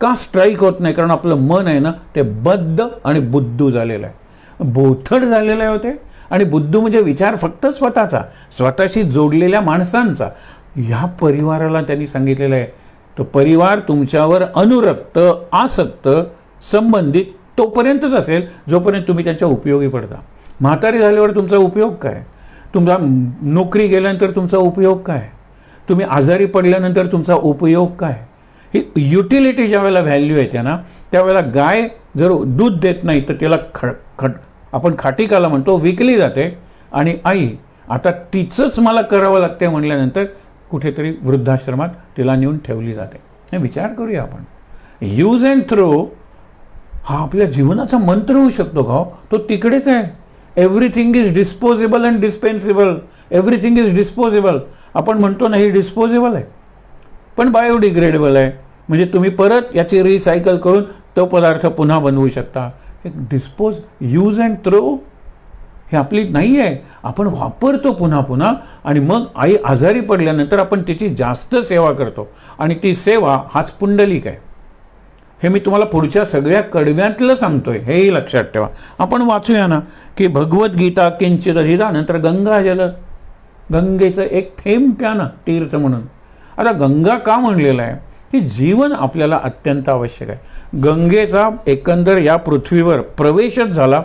Speaker 1: का स्ट्राईक होत नाही? कारण आपलं मन आहे ना ते बद्ध आणि बुद्धू झालेलं आहे, बोथट झालेलं आहे होते. आणि बुद्धू म्हणजे विचार फक्त स्वतःचा, स्वतःशी जोडलेल्या माणसांचा. ह्या परिवाराला त्यांनी सांगितलेलं आहे, तो परिवार तुमच्यावर अनुरक्त, आसक्त, संबंधित तोपर्यंतच असेल जोपर्यंत तुम्ही त्यांच्या उपयोगी पडता. म्हातारी झाल्यावर तुमचा उपयोग काय? तुमचा नोकरी गेल्यानंतर तुमचा उपयोग काय? तुम्ही आजारी पडल्यानंतर तुमचा उपयोग काय? ही युटिलिटी ज्या वेळेला व्हॅल्यू येते ना, त्यावेळेला गाय जर दूध देत नाही तर त्याला आपण खाटीकाला म्हणतो विकली जाते. आणि आई आता तिचंच मला करावं लागते म्हणल्यानंतर कुठेतरी वृद्धाश्रमात तिला नेऊन ठेवली जाते. हे विचार करूया आपण. यूज अँड थ्रो हा आपल्या जीवनाचा मंत्र होऊ शकतो का? तो तिकडेच आहे. Everything is disposable and dispensable. Everything is disposable. आपण म्हणतो ना ही डिस्पोजेबल आहे पण बायोडिग्रेडेबल आहे, म्हणजे तुम्ही परत याची रिसायकल करून तो पदार्थ पुन्हा बनवू शकता. एक डिस्पोज यूज अँड थ्रो हे आपली नाही आहे. आपण वापरतो पुन्हा पुन्हा आणि मग आई आजारी पडल्यानंतर आपण तिची जास्त सेवा करतो आणि ती सेवा हाच पुंडलिक आहे. हे मी तुम्हाला पुढच्या सगळ्या कडव्यातलं सांगतोय, हेही लक्षात ठेवा. आपण वाचूया ना की भगवद्गीता किंचित अधिता नंतर गंगाजल, गंगेचं एक थेंब प्या ना तीर्थ म्हणून. आता गंगा का म्हणलेलं आहे की जीवन आपल्याला अत्यंत आवश्यक आहे. गंगेचा एकंदर या पृथ्वीवर प्रवेशच झाला.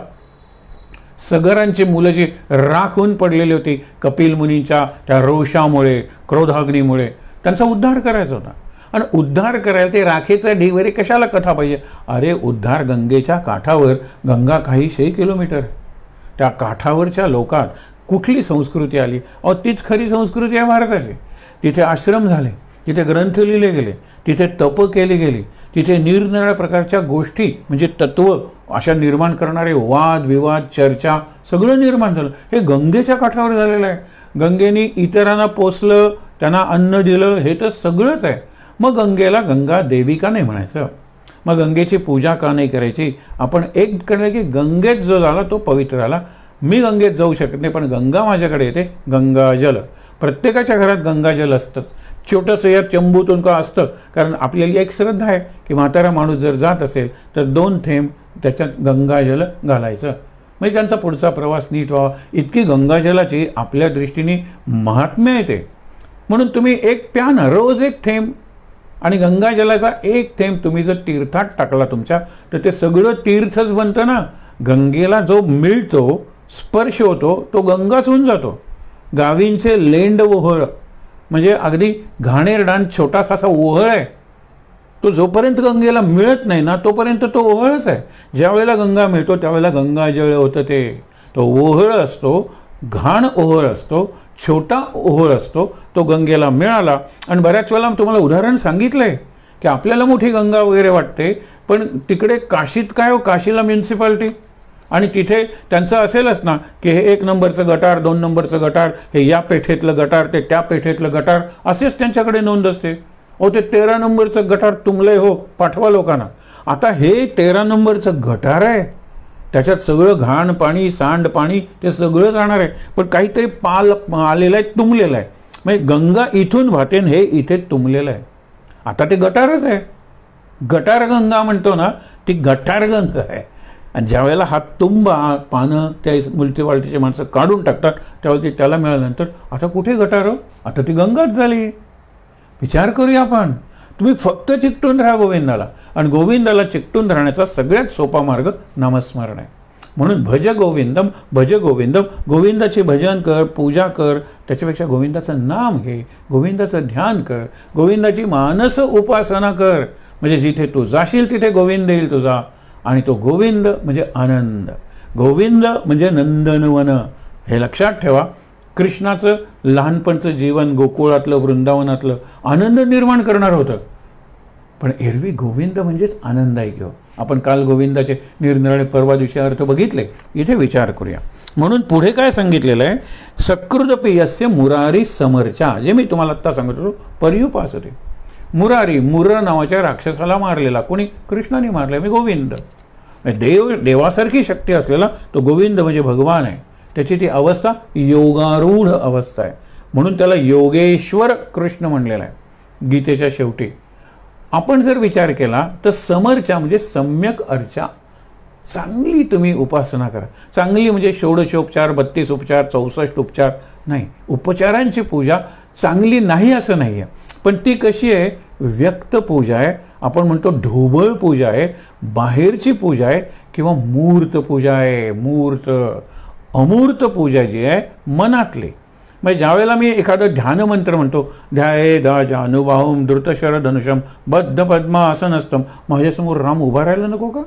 Speaker 1: सगरांची मुलं जी राख होऊन पडलेली होती कपिल मुनींच्या त्या रोषामुळे, क्रोधाग्नीमुळे, त्यांचा उद्धार करायचा होता. आणि उद्धार करायला ते राखेचा ढिगवरे कशाला कथा पाहिजे? अरे उद्धार गंगेच्या काठावर. गंगा काही 100 किलोमीटर. त्या काठावरच्या लोकात कुठली संस्कृती आली? अहो तीच खरी संस्कृती आहे भारताची. तिथे आश्रम झाले, तिथे ग्रंथ लिहिले गेले, तिथे तप केली गेली, तिथे निरनिराळ्या प्रकारच्या गोष्टी म्हणजे तत्व अशा निर्माण करणारे वाद विवाद चर्चा सगळं निर्माण झालं. हे गंगेच्या काठावर झालेलं आहे. गंगेने इतरांना पोचलं, त्यांना अन्न दिलं, हे तर सगळंच आहे. मग गंगेला गंगा देवी का नाही म्हणायचं? मग गंगेची पूजा का नाही करायची? आपण एक कळलं की गंगेत जो झाला तो पवित्र झाला. मी गंगेत जाऊ शकत नाही पण गंगा माझ्याकडे येते. गंगाजल प्रत्येकाच्या घरात गंगाजल असतंच. छोटंसं या चंबूतून का असतं, कारण आपल्याला एक श्रद्धा आहे की म्हातारा माणूस जर जात असेल तर 2 थेंब त्याच्यात गंगाजल घालायचं म्हणजे त्यांचा पुढचा प्रवास नीट व्हावा. इतकी गंगाजलाची आपल्या दृष्टीने महात्म्य येते. म्हणून तुम्ही एक प्या ना रोज 1 थेंब. आणि गंगाजलाचा 1 थेंब तुम्ही जर तीर्थात टाकला तुमच्या तर ते सगळं तीर्थच बनतं ना. गंगेला जो मिळतो, स्पर्श होतो, तो गंगाच होऊन जातो. गावींचे लेंड ओहळ म्हणजे अगदी घाणेरडान छोटासा असा ओहळ आहे. तो जोपर्यंत गंगेला मिळत नाही ना तोपर्यंत तो ओहळच आहे. ज्या वेळेला गंगा मिळतो त्यावेळेला गंगाजळ होतं ते. तो ओहळ असतो, घाण ओहळ असतो, छोटा ओहळ असतो. तो गंगेला मिळाला. आणि बऱ्याच वेळेला तुम्हाला उदाहरण सांगितलंय की आपल्याला मोठी गंगा वगैरे वाटते पण तिकडे काशीत काय हो, काशीला म्युन्सिपाल्टी आणि तिथे त्यांचं असेलच ना की हे 1 नंबरचं गटार, 2 नंबरचं गटार, हे या पेठेतलं गटार, ते त्या पेठेतलं गटार, असेच त्यांच्याकडे नोंद असते. हो ते 13 नंबरचं गटार तुंबलंय, हो पाठवा लोकांना. आता हे 13 नंबरचं गटार आहे, त्याच्यात सगळं घाण पाणी, सांड पाणी ते सगळं जाणार आहे. पण काहीतरी पाल आलेलं आहे, तुंबलेलं आहे. म्हणजे गंगा इथून वाहते हे इथे तुंबलेलं आहे. आता ते गटारच आहे. गटार गंगा म्हणतो ना, ती गटार गंगा आहे. आणि ज्या वेळेला हा तुंबा पानं त्या म्युन्सिपाल्टीचे माणसं काढून टाकतात त्यावेळी त्याला मिळाल्यानंतर आता कुठे गटार हो, आता ती गंगाच झाली. विचार करूया आपण. तुम्ही फक्त चिकटून राहा गोविंदाला. आणि गोविंदाला चिकटून राहण्याचा सगळ्यात सोपा मार्ग नामस्मरण आहे. म्हणून भज गोविंदम, भज गोविंदम. गोविंदाचे भजन कर, पूजा कर, त्याच्यापेक्षा गोविंदाचं नाम घे, गोविंदाचं ध्यान कर, गोविंदाची मानस उपासना कर. म्हणजे जिथे तू जाशील तिथे गोविंद येईल तुझा. आणि तो गोविंद म्हणजे आनंद. गोविंद म्हणजे नंदनवन. हे लक्षात ठेवा. कृष्णाचं लहानपणचं जीवन गोकुळातलं, वृंदावनातलं आनंद निर्माण करणार होतं. पण एरवी गोविंद म्हणजेच आनंद आहे. किंवा आपण काल गोविंदाचे निरनिराळे परवा दिवशी अर्थ बघितले. इथे विचार करूया. म्हणून पुढे काय सांगितलेलं आहे, सकृदपियस्य मुरारी समर्चा. जे मी तुम्हाला आत्ता सांगत होतो पर्युपास होते. मुरारी, मुर नावाच्या राक्षसाला मारलेला कोणी? कृष्णाने मारला. मी गोविंद. देवासारखी शक्ती असलेला तो गोविंद म्हणजे भगवान आहे. त्याची ती अवस्था योगारूढ अवस्था आहे. म्हणून त्याला योगेश्वर कृष्ण म्हणलेला आहे गीतेच्या शेवटी. आपण जर विचार केला तर समर्चा म्हणजे सम्यक अर्चा. चांगली तुम्ही उपासना करा. चांगली म्हणजे षोडशोपचार, 32 उपचार, 64 उपचार नाही. उपचारांची पूजा चांगली नाही असं नाही आहे. पण ती कशी आहे? व्यक्त पूजा आहे. आपण म्हणतो ढोबळ पूजा आहे, बाहेरची पूजा आहे किंवा मूर्त पूजा आहे. मूर्त अमूर्त पूजा जी आहे मनातली. म्हणजे ज्यावेळेला मी एखादं ध्यानमंत्र म्हणतो, ध्याये दा जानुबाहुम धृतशर धनुषम बद्ध पद्मासनस्तम, माझ्यासमोर राम उभा राहायला नको का?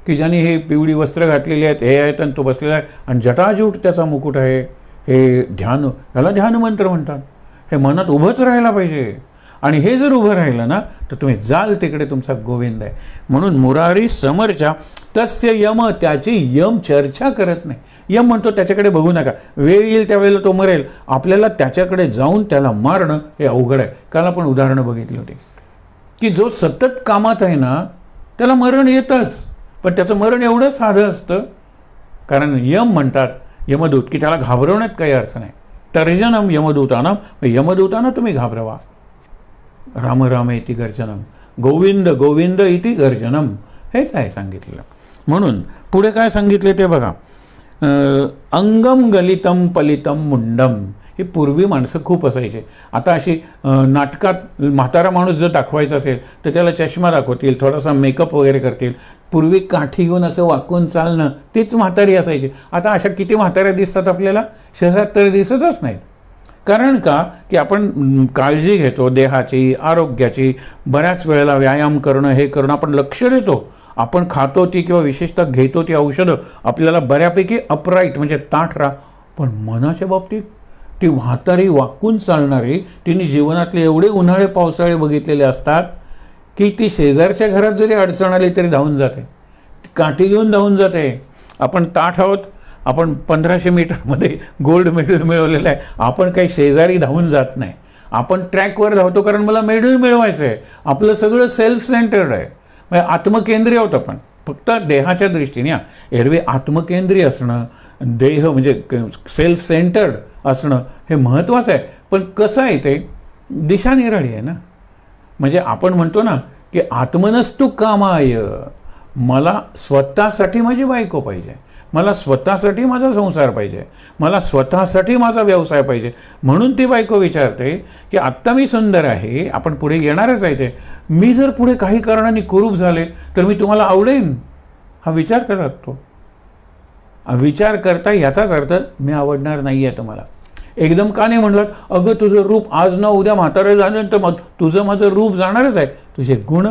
Speaker 1: की ज्याने हे पिवळी वस्त्र घातलेली आहेत, हे आहेत आणि तो बसलेला आहे आणि जटाजूट त्याचा मुकुट आहे, हे ध्यान, ह्याला ध्यानमंत्र म्हणतात. हे मनात उभंच राहायला पाहिजे. आणि हे जर उभं राहिलं ना तर तुम्ही जाल तिकडे तुमचा गोविंद आहे. म्हणून मुरारी समरच्या तस्य यम, त्याची यम चर्चा करत नाही. यम म्हणतो त्याच्याकडे बघू नका, वेळ येईल त्यावेळेला तो मरेल. आपल्याला त्याच्याकडे जाऊन त्याला मारणं हे अवघड आहे. काल आपण उदाहरणं बघितली होती की जो सतत कामात आहे ना त्याला मरण येतच, पण त्याचं मरण एवढं साधं असतं. कारण यम म्हणतात, यमदूत, की त्याला घाबरवण्यात काही अर्थ नाही. तर्जनम यमदूतानाम, यमदूताना तुम्ही घाबरवा. राम राम इति गर्जनम, गोविंद गोविंद इति गर्जनम, हेच आहे सांगितलेलं. म्हणून पुढे काय सांगितले ते बघा. अंगम गलितम पलितम मुंडम, ही पूर्वी माणसं खूप असायचे. आता अशी नाटकात म्हातारा माणूस जर दाखवायचा असेल तर त्याला चष्मा दाखवतील, थोडासा मेकअप वगैरे करतील. पूर्वी काठी घेऊन असं वाकून चालणं, तीच म्हातारी असायची. आता अशा किती म्हाताऱ्या दिसतात आपल्याला? शहरात तर दिसतच नाहीत. कारण का की आपण काळजी घेतो देहाची, आरोग्याची. बऱ्याच वेळेला व्यायाम करणं, हे करणं आपण लक्ष देतो. आपण खातो ती किंवा विशेषतः घेतो ती औषधं आपल्याला बऱ्यापैकी अपराईट म्हणजे ताठ राहा. पण मनाच्या बाबतीत ती म्हातारी वाकून चालणारी, तिने जीवनातले एवढे उन्हाळे पावसाळे बघितलेले असतात की ती शेजारच्या घरात जरी अडचण आली तरी धावून जाते, काठी घेऊन धावून जाते. आपण ताठ आहोत, आपण 1500 मीटरमध्ये गोल्ड मेडल मिळवलेलं आहे. आपण काही शेजारी धावून जात नाही, आपण ट्रॅकवर धावतो कारण मला मेडल मिळवायचं आहे. आपलं सगळं सेल्फ सेंटर्ड आहे, म्हणजे आत्मकेंद्रीय होतं. पण फक्त देहाच्या दृष्टीने एरवी आत्मकेंद्रीय असणं, देह म्हणजे सेल्फ सेंटर्ड असणं हे महत्त्वाचं आहे. पण कसं आहे ते दिशा निराळी आहे ना. म्हणजे आपण म्हणतो ना की आत्मनस्तु कामाय, मला स्वतःसाठी माझी बायको पाहिजे, मला स्वतःसाठी माझा संसार पाहिजे, मला स्वतःसाठी माझा व्यवसाय पाहिजे. म्हणून ती बायको विचारते की आत्ता मी सुंदर आहे, आपण पुढे येणारच आहे ते, मी जर पुढे काही कारणाने कुरूप झाले तर मी तुम्हाला आवडेन. हा विचार करा. तो विचार करता याचाच अर्थ मी आवडणार नाही आहे तुम्हाला. एकदम का नाही म्हणलं, अगं तुझं रूप आज ना उद्या म्हातारं झालं तर मग तुझं माझं रूप जाणारच आहे. तुझे गुण,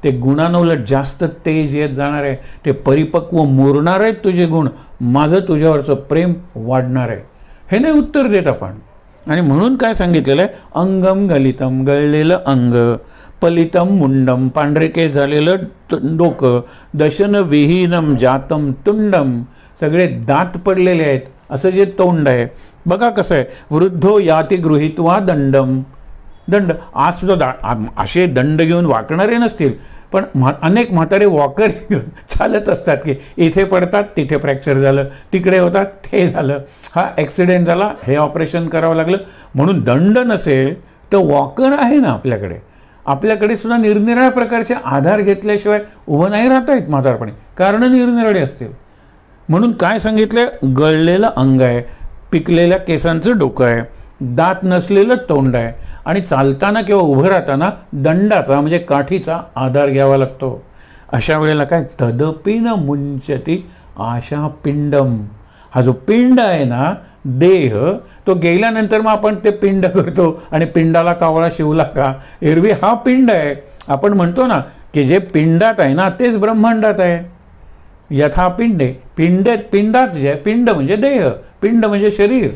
Speaker 1: ते गुणांउलट जास्त तेज येत जाणार आहे, ते परिपक्व मुरणार आहेत तुझे गुण, माझं तुझ्यावरचं प्रेम वाढणार आहे. हे नाही उत्तर देत आपण. आणि म्हणून काय सांगितलेलं आहे, अंगम गलितम, गळलेलं अंग, पलितम मुंडम, पांढरे केस झालेलं डोकं, दशन विहीनम जातम तुंडम, सगळे दात पडलेले आहेत असं जे तोंड आहे. बघा कसं आहे, वृद्धो याती गृहीत्वा दंडम, दंड. आज सुद्धा असे दंड घेऊन वाकणारे नसतील, पण अनेक म्हातारे वॉकर घेऊन चालत असतात की इथे पडतात, तिथे फ्रॅक्चर झालं, तिकडे होतात, ते झालं, हा ॲक्सिडेंट झाला, हे ऑपरेशन करावं लागलं. म्हणून दंड नसेल तर वॉकर आहे ना आपल्याकडे. आपल्याकडे सुद्धा निरनिराळ्या प्रकारचे आधार घेतल्याशिवाय उभं नाही राहता येत म्हातारपणी, कारणं निरनिराळी असतील. म्हणून काय सांगितलं, गळलेलं अंग आहे, पिकलेल्या केसांचं डोकं आहे, दात नसलेलं तोंड आहे आणि चालताना किंवा उभं राहताना दंडाचा म्हणजे काठीचा आधार घ्यावा लागतो. अशा वेळेला काय, तदपि न मुंचती आशा पिंडम. हा जो पिंड आहे ना, देह, तो गेल्यानंतर मग आपण ते पिंड करतो आणि पिंडाला कावळा शिवला का. एरवी हा पिंड आहे. आपण म्हणतो ना की जे पिंडात आहे ना तेच ब्रह्मांडात आहे. यथा पिंडे, पिंडात जे पिंड म्हणजे देह, पिंड म्हणजे शरीर.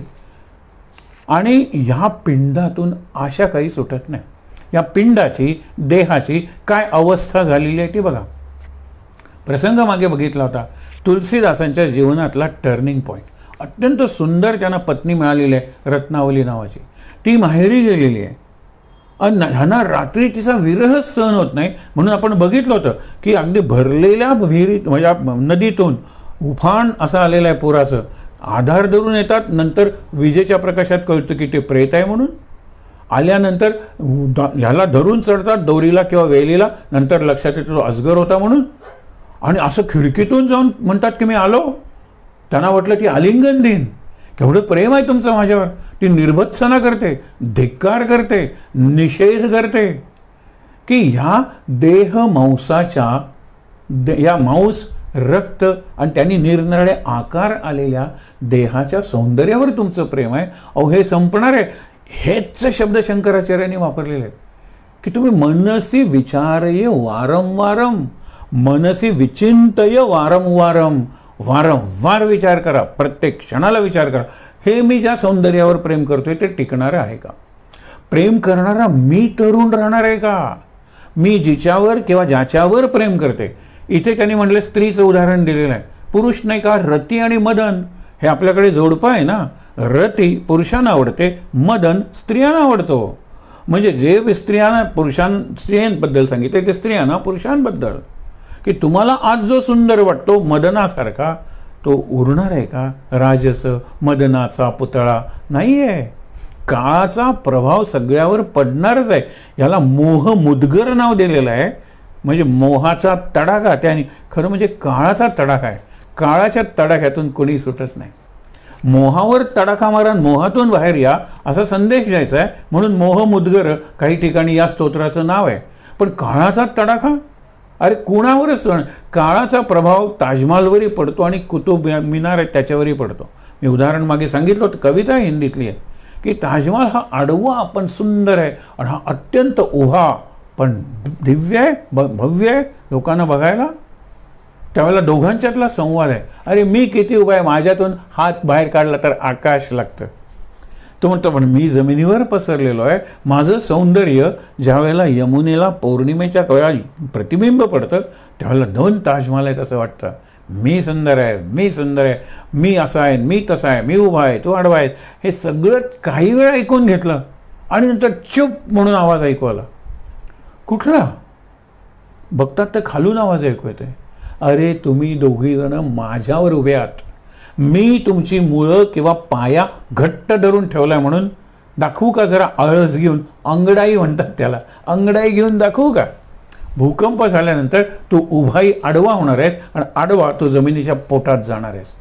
Speaker 1: आणि ह्या पिंडातून आशा काही सुटत नाही. या पिंडाची, देहाची काय अवस्था झालेली आहे ती बघा. प्रसंग मागे बघितला होता, तुलसीदासांच्या जीवनातला टर्निंग पॉईंट. अत्यंत सुंदर त्यांना पत्नी मिळालेली आहे, रत्नावली नावाची. ती माहेरी गेलेली आहे आणि ह्यांना रात्री तिचा विरह सहन होत नाही. म्हणून आपण बघितलं होतं की अगदी भरलेल्या विहिरीत म्हणजे नदीतून उफाण असं आलेलं आहे पुराचं. आधार धरून येतात, नंतर विजेच्या प्रकाशात कळतं की ते प्रेत आहे म्हणून. आल्यानंतर ह्याला धरून चढतात दोरीला किंवा वेलीला, नंतर लक्षात येतो तो अजगर होता म्हणून. आणि असं खिडकीतून जाऊन म्हणतात की मी आलो. त्यांना वाटलं ती आलिंगन देईन, केवढं प्रेम आहे तुमचं माझ्यावर. ती निर्भत्सना करते, धिक्कार करते, निषेध करते. की ह्या देह मांसाच्या या मांस रक्त आणि त्यांनी निरनिराळे आकार आलेल्या देहाच्या सौंदर्यावर तुमचं प्रेम आहे. अहो हे संपणार आहे. हेच शब्द शंकराचार्यांनी वापरलेले आहेत की तुम्ही मनसी विचारय वारंवारम, मनसी विचिंतय वारंवारम, वारंवार विचार करा, प्रत्येक क्षणाला विचार करा. हे मी ज्या सौंदर्यावर प्रेम करतोय ते टिकणारं आहे का? प्रेम करणारा मी तरुण राहणार आहे का? मी जिच्यावर किंवा ज्याच्यावर प्रेम करते, इथे त्यांनी म्हटलं स्त्रीचं उदाहरण दिलेलं आहे. पुरुष नाही का, रती आणि मदन हे आपल्याकडे जोडपं आहे ना. रती पुरुषांना आवडते, मदन स्त्रियांना आवडतो. म्हणजे जे स्त्रियांना स्त्रियांबद्दल सांगितले ते स्त्रियांना पुरुषांबद्दल, की तुम्हाला आज जो सुंदर वाटतो मदनासारखा तो उरणार आहे का? राजस मदनाचा पुतळा नाही आहे. काळाचा प्रभाव सगळ्यावर पडणारच आहे. याला मोह मुद्गर नाव दिलेलं आहे. म्हणजे मोहाचा तडाखा, त्याने खरं म्हणजे काळाचा तडाखा आहे. काळाच्या तडाख्यातून कोणी सुटत नाही. मोहावर तडाखा मारा, मोहातून बाहेर या असा संदेश द्यायचा आहे. म्हणून मोह मुद्गर काही ठिकाणी या स्तोत्राचं नाव आहे. पण काळाचा तडाखा, अरे कुणावरच काळाचा प्रभाव ताजमहालवरही पडतो आणि कुतुब मिनार आहे त्याच्यावरही पडतो. मी उदाहरण मागे सांगितलं होतं, कविता हिंदीतली आहे की ताजमहाल हा आडवा पण सुंदर आहे आणि हा अत्यंत उभा पण दिव्य आहे, भव्य आहे लोकांना बघायला. त्यावेळेला दोघांच्यातला संवाद आहे. अरे मी किती उभा आहे, माझ्यातून हात बाहेर काढला तर आकाश लागतं. तो म्हणतो पण मी जमिनीवर पसरलेलो आहे. माझं सौंदर्य ज्यावेळेला यमुनेला पौर्णिमेच्या वेळा प्रतिबिंब पडतं त्यावेळेला 2 ताजमहाल आहेत असं वाटतं. मी सुंदर आहे, मी सुंदर आहे, मी असा आहे, मी तसा आहे, मी उभा आहे, तू आडवा आहे. हे सगळं काही वेळा ऐकून घेतलं आणि नंतर चुप म्हणून आवाज ऐकू आला. कुठला? बघतात तर खालून आवाज ऐकू येते. अरे तुम्ही दोघी जण माझ्यावर उभे आहात. मी तुमची मुळं किंवा पाया घट्ट धरून ठेवलाय म्हणून दाखवू का? जरा आळस घेऊन, अंगडाई म्हणतात त्याला, अंगडाई घेऊन दाखवू का? भूकंप झाल्यानंतर तू उभाही आडवा होणार आहेस आणि आडवा तू जमिनीच्या पोटात जाणार आहेस.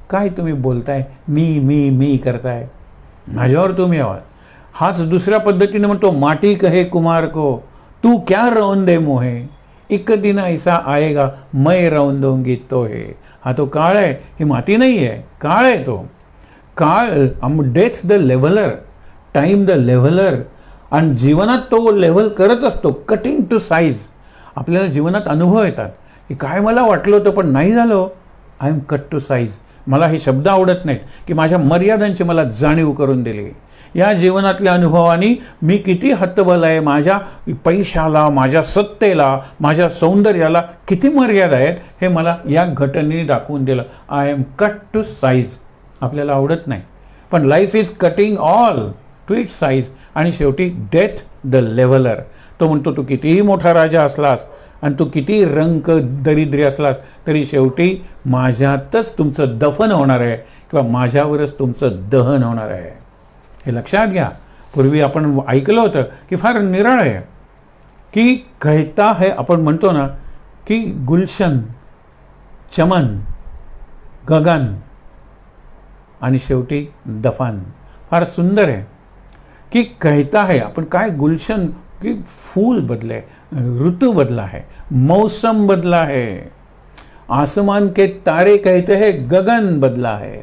Speaker 1: काय तुम्ही बोलताय? मी करताय. माझ्यावर तुम्ही आवाज. हाच दुसऱ्या पद्धतीने म्हणतो, माटी कहे कुमार को तू क्या रौन दे मोहे, एक दिन ऐसा आएगा मैं रौन दूंगी तो हे. हा तो काळ आहे, ही माती नाही आहे, काळ आहे तो. काळ, डेथ द लेव्हलर, टाइम द लेव्हलर. आणि जीवनात तो लेव्हल करत असतो, कटिंग टू साईज. आपल्याला जीवनात अनुभव येतात की काय मला वाटलं होतं पण नाही झालं, I am cut to size. मला हे शब्द आवडत नाहीत की माझ्या मर्यादांची मला जाणीव करून दिली. या जीवनातल्या अनुभवानी मी किती हतबल आहे, माझ्या पैशाला, माझ्या सत्तेला, माझ्या सौंदर्याला किती मर्यादा आहेत हे मला या घटनेने दाखवून दिलं. I am cut to size. आपल्याला आवडत नाही पण life is cutting all to it size. आणि शेवटी डेथ द लेव्हलर. तो म्हणतो तू कितीही मोठा राजा असलास आणि तू किती रंक दरिद्री असलास तरी शेवटी माझ्यातच तुमचं दफन होणार आहे किंवा माझ्यावरच तुमचं दहन होणार आहे. हे लक्षात घ्या. पूर्वी आपण ऐकलं होतं की फार निराळ आहे की कहता है, आपण म्हणतो ना की गुलशन, चमन, गगन आणि शेवटी दफन. फार सुंदर आहे की कहता है. आपण काय गुलशन की फूल बदले, ऋतु बदला है, मौसम बदला है. आसमान के तारे कहते हैं गगन बदला है.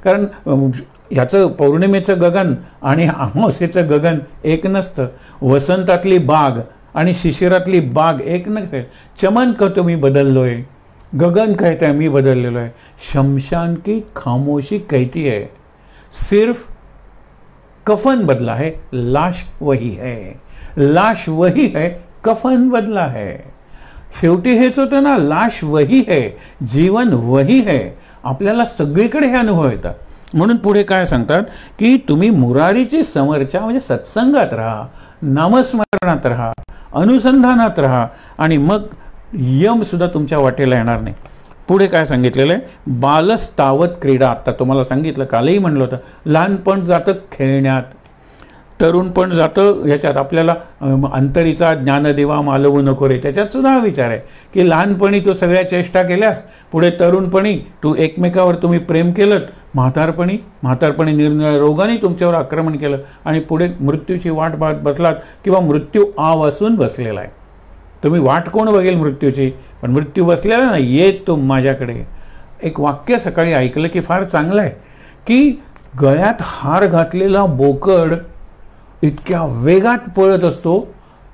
Speaker 1: कारण याचं पौर्णिमेचं गगन आणि अमावस्येचं गगन एक नसतं. वसंतातली बाग आणि शिशिरातली बाग एक नसेल. चमन कहतो मी बदललोय, गगन कहता है मी बदललेलो आहे. शमशान की खामोशी कहती है सिर्फ कफन बदला है, लाश वही है. लाश वही है, कफन बदला है. शेवटी हेच होतं ना, लाश वही है, जीवन वही है. आपल्याला सगळीकडे हे अनुभव येतात. म्हणून पुढे काय सांगतात की तुम्ही मुरारीची समरच्या म्हणजे सत्संगात राहा, नामस्मरणात राहा, अनुसंधानात राहा आणि मग यम सुद्धा तुमच्या वाटेला येणार नाही. पुढे काय सांगितलेलं आहे, बालस्तावत क्रीडा. आता तुम्हाला सांगितलं, कालही म्हणलं होतं, लहानपण जातं खेळण्यात, तरुणपण जातं ह्याच्यात. आपल्याला अंतरीचा ज्ञानदेवा मालवू नको रे, त्याच्यात सुद्धा हा विचार आहे की लहानपणी तू सगळ्या चेष्टा केल्यास, पुढे तरुणपणी तू एकमेकावर तुम्ही प्रेम केलं, म्हातारपणी निरनिराळ्या रोगाने तुमच्यावर आक्रमण केलं आणि पुढे मृत्यूची वाट पाहत बसलात किंवा मृत्यू आवासून बसलेला आहे. तुम्ही वाट कोण बघेल मृत्यूची, पण मृत्यू बसलेला ना, येत तो माझ्याकडे. एक वाक्य सकाळी ऐकलं की फार चांगलं आहे, की गळ्यात हार घातलेला बोकड इतक्या वेगात पळत असतो,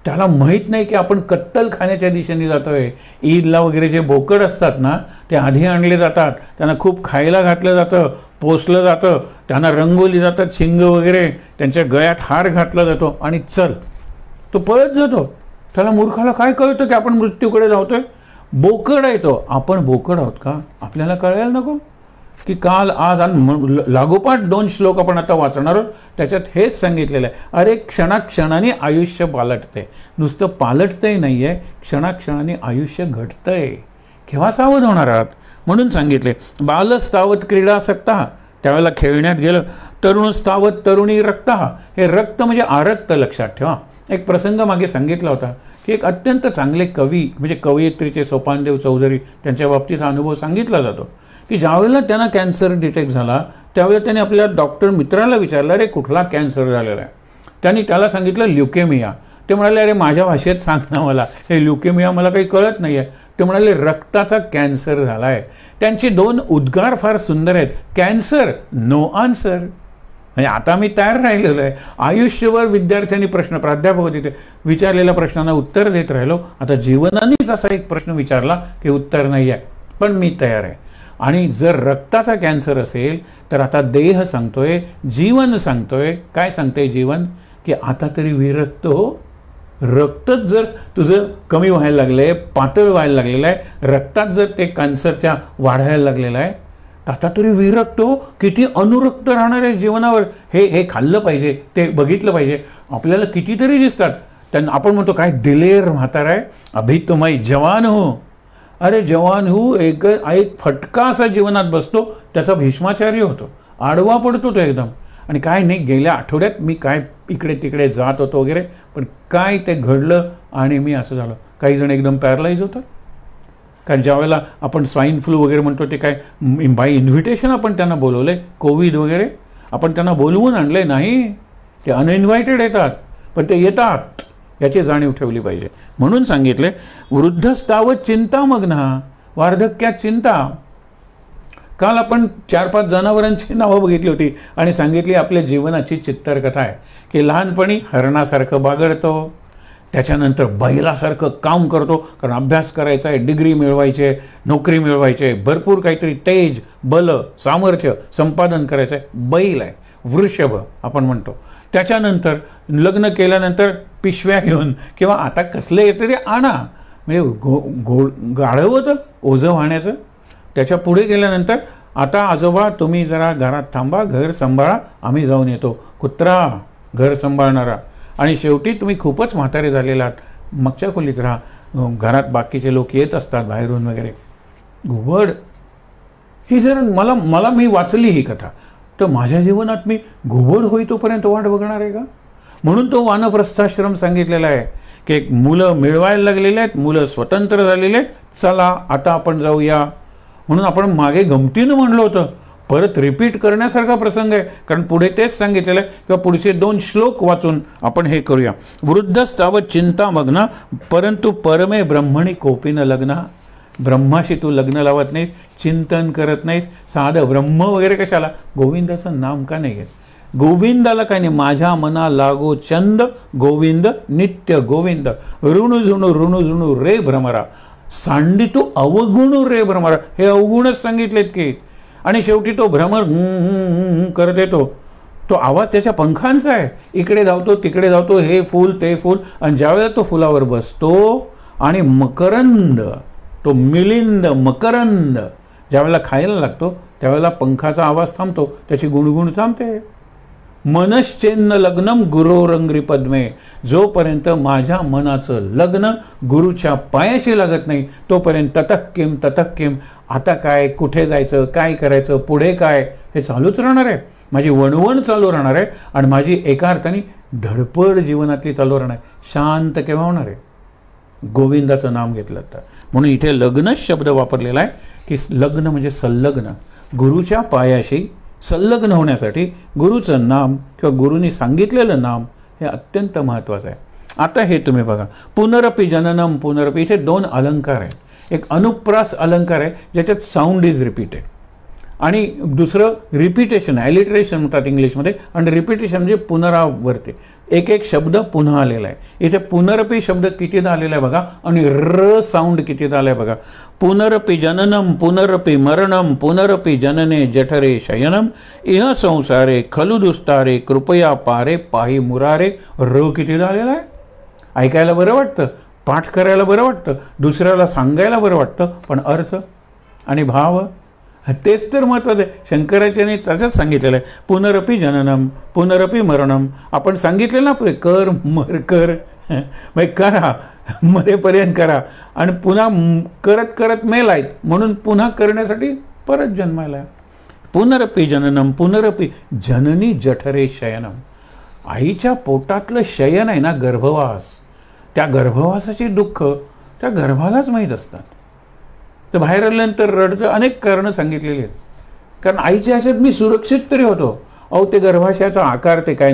Speaker 1: त्याला माहीत नाही की आपण कत्तल खाण्याच्या दिशेने जातोय. ईदला वगैरे जे बोकड असतात ना, ते आधी आणले जातात, त्यांना खूप खायला घातलं जातं, पोसलं जातं, त्यांना रंगवली जातात शिंग वगैरे, त्यांच्या गळ्यात हार घातला जातो आणि चल तो पळत जातो. त्याला मूर्खाला काय कळतं की आपण मृत्यूकडे जातोय? बोकड आहे तो. आपण बोकड आहोत का? आपल्याला कळायला नको की काल आज लागोपाठ 2 श्लोक आपण आता वाचणार आहोत, त्याच्यात हेच सांगितलेलं आहे. अरे क्षणाक्षणाने आयुष्य पालटते. नुसतं पालटतंय नाही आहे, क्षणाक्षणाने आयुष्य घटतंय. केव्हा सावध होणार आहात? म्हणून सांगितले, बालस्तावत क्रीडासक्ता, त्यावेळेला खेळण्यात गेलं. तरुणस्तावत तरुणी रक्ता, हे रक्त म्हणजे आरक्त, लक्षात ठेवा. एक प्रसंग मागे सांगितला होता की एक अत्यंत चांगले कवी म्हणजे कवयित्रीचे सोपानदेव चौधरी, त्यांच्या बाबतीत हा अनुभव सांगितला जातो की ज्यावेळेला त्यांना कॅन्सर डिटेक्ट झाला, त्यावेळेला त्याने आपल्या डॉक्टर मित्राला विचारलं, अरे कुठला कॅन्सर झालेला आहे? त्यांनी त्याला सांगितलं ल्युकेमिया. ते म्हणाले, अरे माझ्या भाषेत सांग ना मला, हे ल्युकेमिया मला काही कळत नाही आहे. ते म्हणाले रक्ताचा कॅन्सर झाला आहे. त्यांचे 2 उद्गार फार सुंदर आहेत, कॅन्सर नो आन्सर. म्हणजे आता मी तयार राहिलेलो आहे. आयुष्यभर विद्यार्थ्यांनी प्रश्न, प्राध्यापक होते ते, विचारलेल्या प्रश्नांना उत्तर देत राहिलो. आता जीवनानेच असा एक प्रश्न विचारला की उत्तर नाही आहे, पण मी तयार आहे. आणि जर रक्ताचा कॅन्सर असेल तर आता देह सांगतोय, जीवन सांगतोय, काय सांगतोय जीवन? की आता तरी विरक्त हो. रक्तच जर तुझं कमी व्हायला लागलं आहे, पातळ व्हायला लागलेलं आहे, रक्तात जर ते कॅन्सरच्या वाढायला लागलेलं आहे, आता तरी विरक्त हो. किती अनुरक्त राहणार आहे जीवनावर. हे खाल्लं पाहिजे, ते बघितलं पाहिजे. आपल्याला कितीतरी दिसतात, त्यांना आपण म्हणतो काय दिलेर म्हातारा आहे, अभि तो मैं जवान हो. अरे जवान हो, एक फटका असा जीवनात बसतो, त्याचा भीष्माचार्य होतो, आडवा पडतो तो एकदम. आणि काय नाही, गेल्या आठवड्यात मी काय इकडे तिकडे जात होतो वगैरे, पण काय ते घडलं आणि मी असं झालं. काही जण एकदम पॅरलाइज होतात. कारण ज्यावेळेला आपण स्वाईन फ्लू वगैरे म्हणतो, ते काय बाय इन्व्हिटेशन आपण त्यांना बोलवलं आहे. कोविड वगैरे आपण त्यांना बोलवून आणलं नाही, ते अनइन्व्हायटेड येतात, पण ते येतात, याची जाणीव ठेवली पाहिजे. म्हणून सांगितले, वृद्धस्तावत चिंतामग्न, वार्धक्यात चिंता. काल आपण 4-5 जनावरांची नावं बघितली होती आणि सांगितली आपल्या जीवनाची चित्तरकथा आहे की लहानपणी हरणासारखं बागडतो, त्याच्यानंतर बैलासारखं काम करतो, कारण अभ्यास करायचा आहे, डिग्री मिळवायची आहे, नोकरी मिळवायची आहे, भरपूर काहीतरी तेज, बल, सामर्थ्य संपादन करायचं आहे. बैल आहे, वृषभ आपण म्हणतो. त्याच्यानंतर लग्न केल्यानंतर पिशव्या घेऊन, किंवा आता कसलं येतं ते आणा, म्हणजे गाढव होतं ओझं वाहण्याचं. त्याच्या पुढे गेल्यानंतर आता आजोबा तुम्ही जरा घरात थांबा, घर सांभाळा, आम्ही जाऊन येतो. कुत्रा, घर सांभाळणारा. आणि शेवटी तुम्ही खूपच म्हातारे झालेला आहात, मागच्या खोलीत राहा, घरात बाकीचे लोक येत असतात बाहेरून वगैरे. घुबड ही जर मला मी वाचली ही कथा, तर माझ्या जीवनात मी घुबड होई तोपर्यंत वाट बघणार आहे का? म्हणून तो वानप्रस्थाश्रम सांगितलेला आहे की एक मुलं मिळवायला लागलेले आहेत, मुलं स्वतंत्र झालेले आहेत, चला आता आपण जाऊया. म्हणून आपण मागे गमतीनं म्हणलं होतं, परत रिपीट करण्यासारखा प्रसंग आहे, कारण पुढे तेच सांगितलेलं आहे. किंवा पुढचे 2 श्लोक वाचून आपण हे करूया. वृद्धस्तावत चिंतामग्न, परंतु परमे ब्रह्मणी कोपीन लग्न. ब्रह्माशी तू लग्न लावत नाहीस, चिंतन करत नाहीस, साधं ब्रह्म वगैरे कशाला, गोविंदाचं नाम का नाही घेत? गोविंदाला काय नाही, माझ्या मना लागो चंद गोविंद नित्य गोविंद. ऋणुझुणू रे भ्रमरा, सांडी तू अवगुणू रे भ्रमरा. हे अवगुणच सांगितलेत की. आणि शेवटी तो भ्रमर करत येतो, तो आवाज त्याच्या पंखांचा आहे, इकडे धावतो तिकडे धावतो, हे फूल ते फूल. आणि ज्यावेळेला तो फुलावर बसतो आणि मकरंद, तो मिलिंद मकरंद ज्यावेळेला खायला लागतो, त्यावेळेला पंखाचा आवाज थांबतो, त्याची गुणगुण थांबते. मनश्चेन्न लग्नम गुरोरंग्री पद्मे. जोपर्यंत माझ्या मनाचं लग्न गुरुच्या पायाशी लागत नाही, तोपर्यंत ततः किम. आता काय, कुठे जायचं, काय करायचं, पुढे काय, हे चालूच राहणार आहे. माझी वणवण चालू राहणार आहे आणि माझी एका अर्थाने धडपड जीवनातली चालू राहणार आहे. शांत केव्हा होणार आहे? गोविंदाचं नाम घेतलं तर. म्हणून इथे लग्नच शब्द वापरलेला आहे की लग्न म्हणजे संलग्न, गुरुच्या पायाशी संलग्न होण्यासाठी गुरुचं नाम किंवा गुरुनी सांगितलेलं नाम हे अत्यंत महत्त्वाचं आहे. आता हे तुम्ही बघा, पुनरपि जननम पुनरपि, इथे दोन अलंकार आहेत. एक अनुप्रास अलंकार आहे ज्याच्यात साऊंड इज रिपीटेड, आणि दुसरं रिपिटेशन, ॲलिट्रेशन म्हणतात इंग्लिशमध्ये, आणि रिपिटेशन म्हणजे पुनरावर्ते, एक एक शब्द पुन्हा आलेला आहे. इथे पुनरपि शब्द कितीदा आलेला आहे बघा, आणि र साऊंड कितीदा आला आहे बघा. पुनरपि जननम पुनरपि मरणम पुनरपि जनने जठरे शयनम इह संसारे खलु दुस्तारे कृपया पारे पाही मुरारे. र कितीदा आलेला आहे. ऐकायला बरं वाटतं, पाठ करायला बरं वाटतं, दुसऱ्याला सांगायला बरं वाटतं, पण अर्थ आणि भाव तेच तर महत्त्वाचं आहे. शंकराचार्यांनी त्याच्याच सांगितलेलं आहे, पुनरपि जननम पुनरपि मरणम. आपण सांगितलेलं ना आपले कर मर कर, मग करा मरेपर्यंत करा, आणि पुन्हा करत करत मेलायत म्हणून पुन्हा करण्यासाठी परत जन्मायला. पुनरपि जननम पुनरपि जननी जठरे शयनम. आईच्या पोटातलं शयन आहे ना, गर्भवास, त्या गर्भवासाचे दुःख त्या गर्भालाच माहीत असतात. तर बाहेर आल्यानंतर रडतं, अनेक कारणं सांगितलेली आहेत. कारण आईच्या ह्याच्यात मी सुरक्षित तरी होतो. अहो ते गर्भाशयाचा आकार, ते काय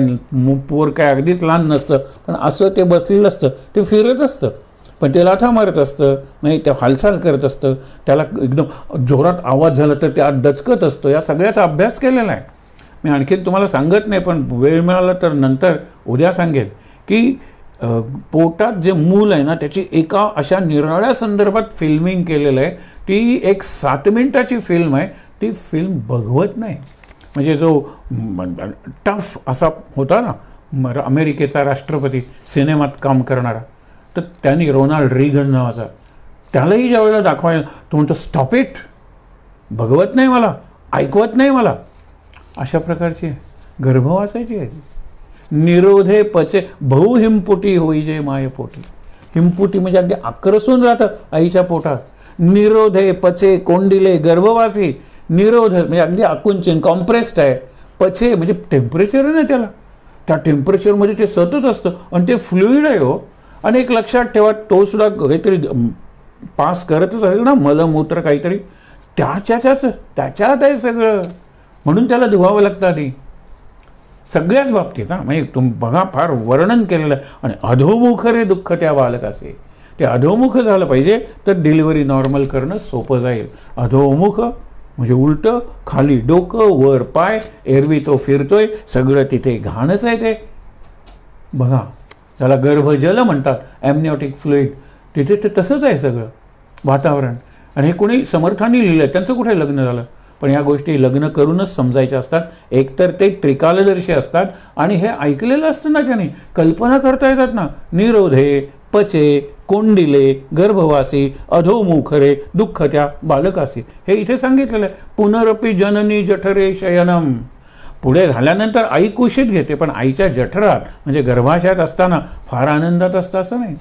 Speaker 1: पोर काय अगदीच लहान नसतं, पण असं ते बसलेलं असतं, ते फिरत असतं, पण ते लाथा मारत असतं, नाही ते हालचाल करत असतं, त्याला एकदम जोरात आवाज झाला तर ते आत दचकत असतं. या सगळ्याचा अभ्यास केलेला आहे मी. आणखीन तुम्हाला सांगत नाही, पण वेळ मिळाला तर नंतर उद्या सांगेन की पोटात जे मूल आहे ना, त्याची एका अशा निराळ्या संदर्भात फिल्मिंग केलेलं आहे. ती एक 7 मिनिटाची फिल्म आहे. ती फिल्म बघवत नाही. म्हणजे जो टफ असा होता ना अमेरिकेचा राष्ट्रपती सिनेमात काम करणारा, तर त्यांनी रोनाल्ड रीगन नावाचा, त्यालाही ज्या वेळेला दाखवायला तो म्हणतो स्टॉप इट, बघवत नाही मला, ऐकवत नाही मला. अशा प्रकारची गर्भवासाची आहे. निरोधे पचे बहु हिमपुटी होईजे मायपोटी. हिमपुटी म्हणजे अगदी आक्रसून राहतं आईच्या पोटात. निरोधे पचे कोंडिले गर्भवासी. निरोध म्हणजे अगदी आकुंचन, कॉम्प्रेस्ड आहे. पचे म्हणजे टेम्परेचर आहे ना त्याला, त्या टेम्परेचरमध्ये ते सतत असतं, आणि ते फ्लुईड आहे हो. आणि एक लक्षात ठेवा, तो सुद्धा काहीतरी पास करतच असेल ना, मलमूत्र काहीतरी, त्याच्यात आहे सगळं, म्हणून त्याला धुवावं लागतं आधी सगळ्याच बाबतीत. म्हणजे बघा फार वर्णन केलेलं आहे. आणि अधोमुख रे दुःख त्या बालकासे. ते अधोमुख झालं पाहिजे तर डिलिव्हरी नॉर्मल करणं सोपं जाईल. अधोमुख म्हणजे उलटं, खाली डोकं वर पाय, एरवी तो फिरतोय, सगळं तिथे घाणच आहे. ते बघा, त्याला गर्भजल म्हणतात, ॲमनिओटिक फ्लुइड. तिथे ते तसंच आहे सगळं वातावरण. आणि हे कोणी समर्थांनी लिहिलं, त्यांचं कुठे लग्न झालं. पण या गोष्टी लग्न करूनच समजायच्या असतात. एकतर ते त्रिकालदर्शी असतात, आणि हे ऐकलेलं असतं ना त्याने, कल्पना करता येतात ना. निरोधे पचे कोंडिले गर्भवासी अधोमुखरे दुःख त्या बालकासी. हे इथे सांगितलेलं आहे. पुनरपि जननी जठरे शयनम. पुढे झाल्यानंतर आई कुशीत घेते, पण आईच्या जठरात म्हणजे गर्भाशयात असताना फार आनंदात असतं असं नाही.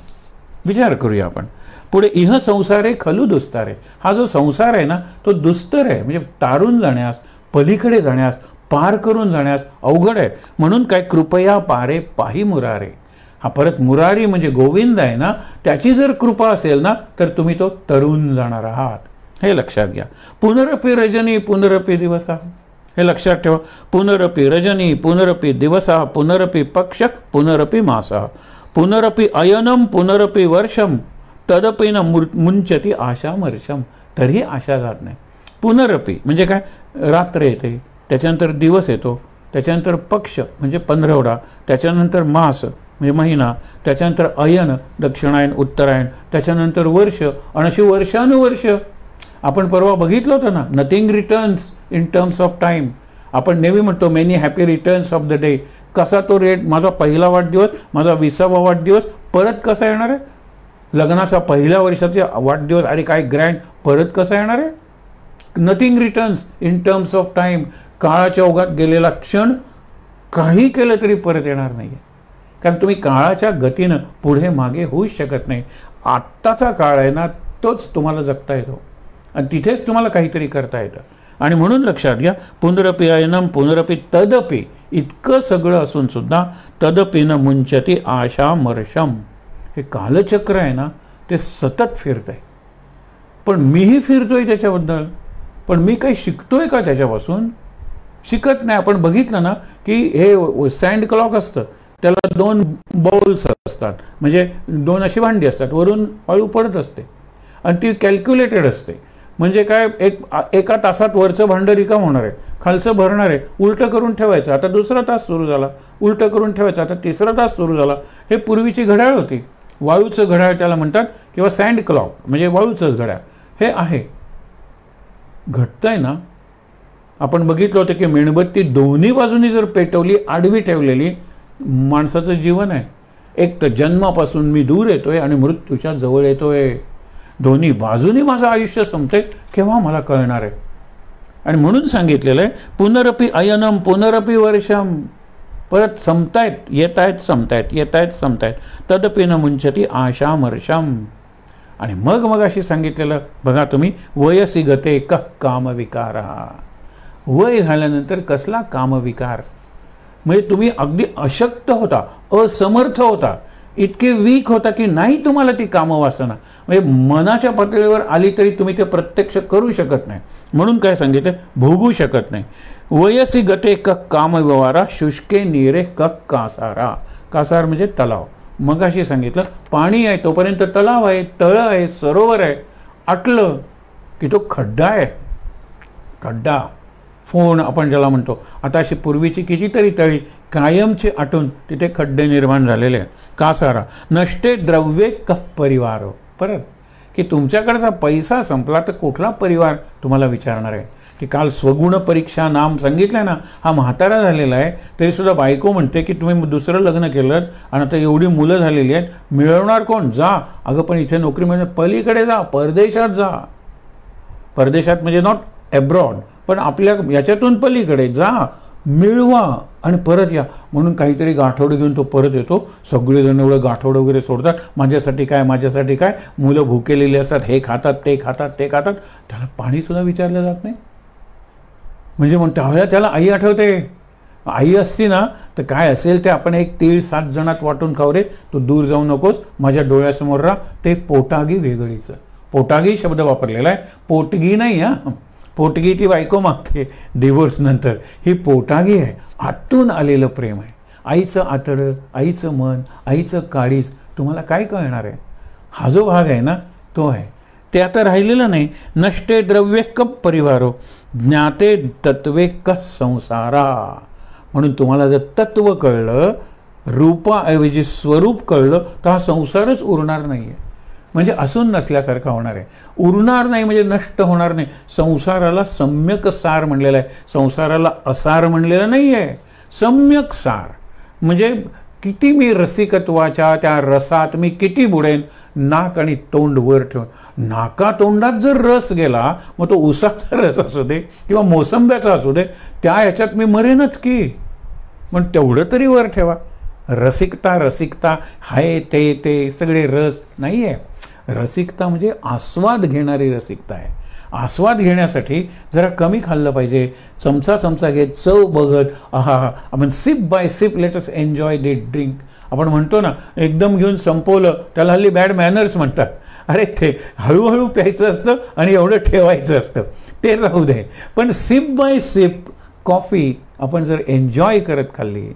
Speaker 1: विचार करूया आपण. पुढे इह संसारे खलु दुस्तारे. हा जो संसार आहे ना, तो दुस्तर आहे, म्हणजे तारून जाण्यास, पलीकडे जाण्यास, पार करून जाण्यास अवघड आहे. म्हणून काय, कृपया पारे पाही मुरारे. हा परत मुरारी म्हणजे गोविंद आहे ना, त्याची जर कृपा असेल ना, तर तुम्ही तो तरून जाणार आहात. हे लक्षात घ्या. पुनरपि रजनी पुनरपि दिवसा. हे लक्षात ठेवा. पुनरपि रजनी पुनरपि दिवसा पुनरपि पक्ष पुनरपि मासा पुनरपि अयनम पुनरपि वर्षम तदपि न मुंचती आशा मर्षम. तरीही आशा जात नाही. पुनरपि म्हणजे काय, रात्र येते, त्याच्यानंतर दिवस येतो, त्याच्यानंतर पक्ष म्हणजे 15वडा, त्याच्यानंतर मास म्हणजे महिना, त्याच्यानंतर अयन दक्षिणायन उत्तरायण, त्याच्यानंतर वर्ष, आणि अशी वर्षानुवर्ष. आपण परवा बघितलं होतं ना, nothing returns in terms of time. आपण नेहमी म्हणतो many happy returns of the day. कसा तो रेट, माझा पहिला वाढदिवस, माझा 20वा वाढदिवस परत कसा येणार आहे. लग्नाचा पहिल्या वर्षाचे वाढदिवस, अरे काय ग्रँड, परत कसा येणार आहे. Nothing returns in terms of time. काळाच्या ओघात गेलेला क्षण काही केलं तरी परत येणार नाही. कारण तुम्ही काळाच्या गतीनं पुढे मागे होऊच शकत नाही. आत्ताचा काळ आहे ना, तोच तुम्हाला जगता येतो, आणि तिथेच तुम्हाला काहीतरी करता येतं. आणि म्हणून लक्षात घ्या, पुनरपि अयनम पुनरपि तदपि. इतकं सगळं असून सुद्धा तदपि न मुंचती आशा मर्षम. हे कालचक्र आहे ना, ते सतत फिरत आहे. पण मीही फिरतोय त्याच्याबद्दल, पण मी काही शिकतोय का त्याच्यापासून. शिकत नाही. आपण बघितलं ना की हे सँड क्लॉक असतं, त्याला 2 बाउल्स असतात, म्हणजे 2 अशी भांडी असतात, वरून वाळू पडत असते आणि ती कॅल्क्युलेटेड असते. म्हणजे काय, एका तासात वरचं भांडं रिकाम होणार आहे, खालचं भरणार आहे, उलटं करून ठेवायचं, आता 2रा तास सुरू झाला, उलटं करून ठेवायचं, आता 3रा तास सुरू झाला. हे पूर्वीची घड्याळ होती, वाळूचं घड्याळ त्याला म्हणतात, किंवा सँड क्लॉक म्हणजे वाळूचंच घड्याळ. हे आहे घडतंय ना. आपण बघितलं होतं की मेणबत्ती दोन्ही बाजूनी जर पेटवली, आडवी ठेवलेली, माणसाचं जीवन आहे. एक तर जन्मापासून मी दूर येतोय आणि मृत्यूच्या जवळ येतोय, दोन्ही बाजूनी माझं आयुष्य संपते, केव्हा मला कळणार आहे. आणि म्हणून सांगितलेलं आहे, पुनरपि अयनम पुनरपि वर्षम, परत संपतायत, येत आहेत, संपतायत, येत आहेत, संपतायत, तदपि न मुंचती आशामर्षम. आणि मग अशी सांगितलेलं बघा तुम्ही, वयसी गते कः कामविकार. वय झाल्यानंतर कसला कामविकार, म्हणजे तुम्ही अगदी अशक्त होता, असमर्थ होता, इतके वीक होता की नाही तुम्हाला ती कामवासना, म्हणजे मनाच्या पातळीवर आली तरी तुम्ही ते प्रत्यक्ष करू शकत नाही. म्हणून काय सांगितलं, भोगू शकत नाही. वयसी गते कः कामव्यवहारा शुष्के नीरे कः कासारा. कासार म्हणजे तलाव. मग अशी सांगितलं, पाणी आहे तोपर्यंत तलाव आहे, तळ आहे, सरोवर आहे, आटलं की तो खड्डा आहे. खड्डा, फोन आपण ज्याला म्हणतो. आता अशी पूर्वीची कितीतरी तळी कायमची आटून तिथे खड्डे निर्माण झालेले आहेत. कासारा नष्टे द्रव्ये कः परिवार. परत की तुमच्याकडचा पैसा संपला तर कुठला परिवार तुम्हाला विचारणार आहे. की काल स्वगुण परीक्षा नाम सांगितलं ना, हा म्हातारा झालेला आहे तरीसुद्धा बायको म्हणते की तुम्ही दुसरं लग्न केलं आणि आता एवढी मुलं झालेली आहेत, मिळवणार कोण. जा अगं, पण इथे नोकरी म्हणजे पलीकडे जा, परदेशात जा. परदेशात म्हणजे नॉट एब्रॉड, पण आपल्या याच्यातून पलीकडे जा, मिळवा आणि परत या. म्हणून काहीतरी गाठोडं घेऊन तो परत येतो. सगळेजण एवढं गाठोडं वगैरे सोडतात, माझ्यासाठी काय, माझ्यासाठी काय. मुलं भुकेलेली असतात, हे खातात, ते खातात, ते खातात. त्याला पाणीसुद्धा विचारलं जात नाही. म्हणजे मग त्यावेळेला त्याला आई आठवते. आई असती ना तर काय असेल ते आपण एक तीळ 7 जणात वाटून खाऊ रे, तू दूर जाऊ नकोस, माझ्या डोळ्यासमोर राहा. ते पोटागी वेगळीचं. पोटागी शब्द वापरलेला आहे, पोटगी नाही. पोटगी ती बायको मागते डिव्होर्स नंतर, ही पोटागी आहे. आतून आलेलं प्रेम आहे. आईचं आतडं, आईचं मन, आईचं काळीज तुम्हाला काय कळणार आहे. हा जो भाग आहे ना तो आहे, ते आता राहिलेलं नाही. नष्टे द्रव्ये कः परिवारो ज्ञाते तत्वे कः संसारा. म्हणून तुम्हाला जर तत्व कळलं, रूपाऐवजी स्वरूप कळलं, तर हा संसारच उरणार नाही आहे. म्हणजे असून नसल्यासारखा होणार आहे. उरणार नाही म्हणजे नष्ट होणार नाही. संसाराला सम्यक सार म्हणलेलं आहे, संसाराला असार म्हणलेलं नाही आहे. सम्यक सार म्हणजे किती मी रसिकत्वाच्या त्या रसात मी किती बुडेन. नाक आणि तोंड वर ठेवून, नाका तोंडात जर रस गेला, मग तो उसाचा रस असू दे किंवा मोसंब्याचा असू दे, त्या ह्याच्यात मी मरेनच की. पण तेवढं तरी वर ठेवा. रसिकता रसिकता हाय ते सगळे रस नाही आहे. रसिकता म्हणजे आस्वाद घेणारी रसिकता आहे. आस्वाद घेण्यासाठी जरा कमी खाल्लं पाहिजे. चमचा घेत, चव बघत, आहा आपण sip by sip let us enjoy the drink. आपण म्हणतो ना, एकदम घेऊन संपवलं त्याला हल्ली बॅड मॅनर्स म्हणतात. अरे ते हळूहळू प्यायचं असतं आणि एवढं ठेवायचं असतं, ते राहू दे. पण सिप बाय सिप कॉफी आपण जर एन्जॉय करत खाल्ली,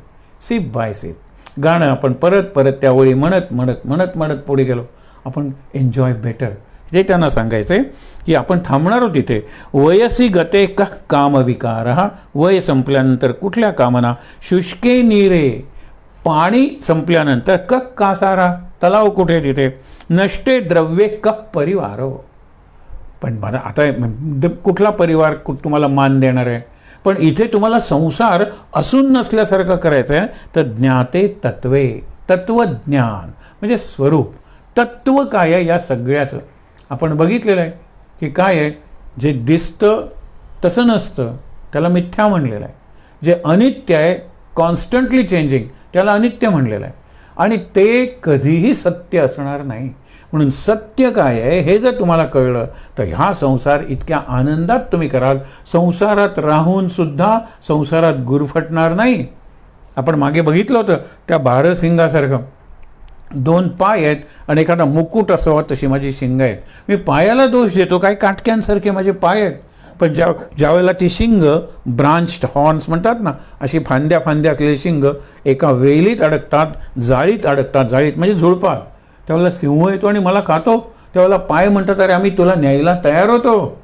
Speaker 1: सिप बाय सिप, गाणं आपण परत परत त्यावेळी म्हणत म्हणत म्हणत म्हणत पुढे गेलो, आपण एन्जॉय बेटर. जे त्यांना सांगायचं आहे की आपण थांबणार आहोत तिथे. वयसी गते कः कामविकार. वय संपल्यानंतर कुठल्या कामना. शुष्के नीरे, पाणी संपल्यानंतर कः कासारा, तलाव कुठे तिथे. नष्टे द्रव्ये कः परिवारो. पण बरं आता कुठला परिवार तुम्हाला मान देणार आहे. पण इथे तुम्हाला संसार असून नसल्यासारखं करायचं आहे. तर ज्ञाते तत्वे, तत्वज्ञान म्हणजे स्वरूप. तत्व काय आहे या सगळ्याचं आपण बघितलेलं आहे की काय आहे. जे दिसतं तसं नसतं त्याला मिथ्या म्हणलेलं आहे. जे अनित्य आहे, कॉन्स्टंटली चेंजिंग, त्याला अनित्य म्हणलेलं आहे. आणि ते कधीही सत्य असणार नाही. म्हणून सत्य काय आहे हे जर तुम्हाला कळलं तर हा संसार इतक्या आनंदात तुम्ही कराल. संसारात राहून सुद्धा संसारात गुरफटणार नाही. आपण मागे बघितलं होतं त्या भारसिंगासारखं 2 पाय आहेत आणि एखादा मुकुट असावा तशी माझी शिंग आहेत. मी पायाला दोष देतो, काय काटक्यांसारखे माझे पाय आहेत. पण ज्या वेळेला ती शिंग ब्रांच्ड हॉर्न्स म्हणतात ना, अशी फांद्या फांद्या असलेली शिंग एका वेलीत अडकतात, जाळीत अडकतात, जाळीत म्हणजे झुडपात, त्यावेळेला सिंह येतो आणि मला खातो, त्यावेळेला पाय म्हणतात अरे आम्ही तुला न्यायला तयार होतो.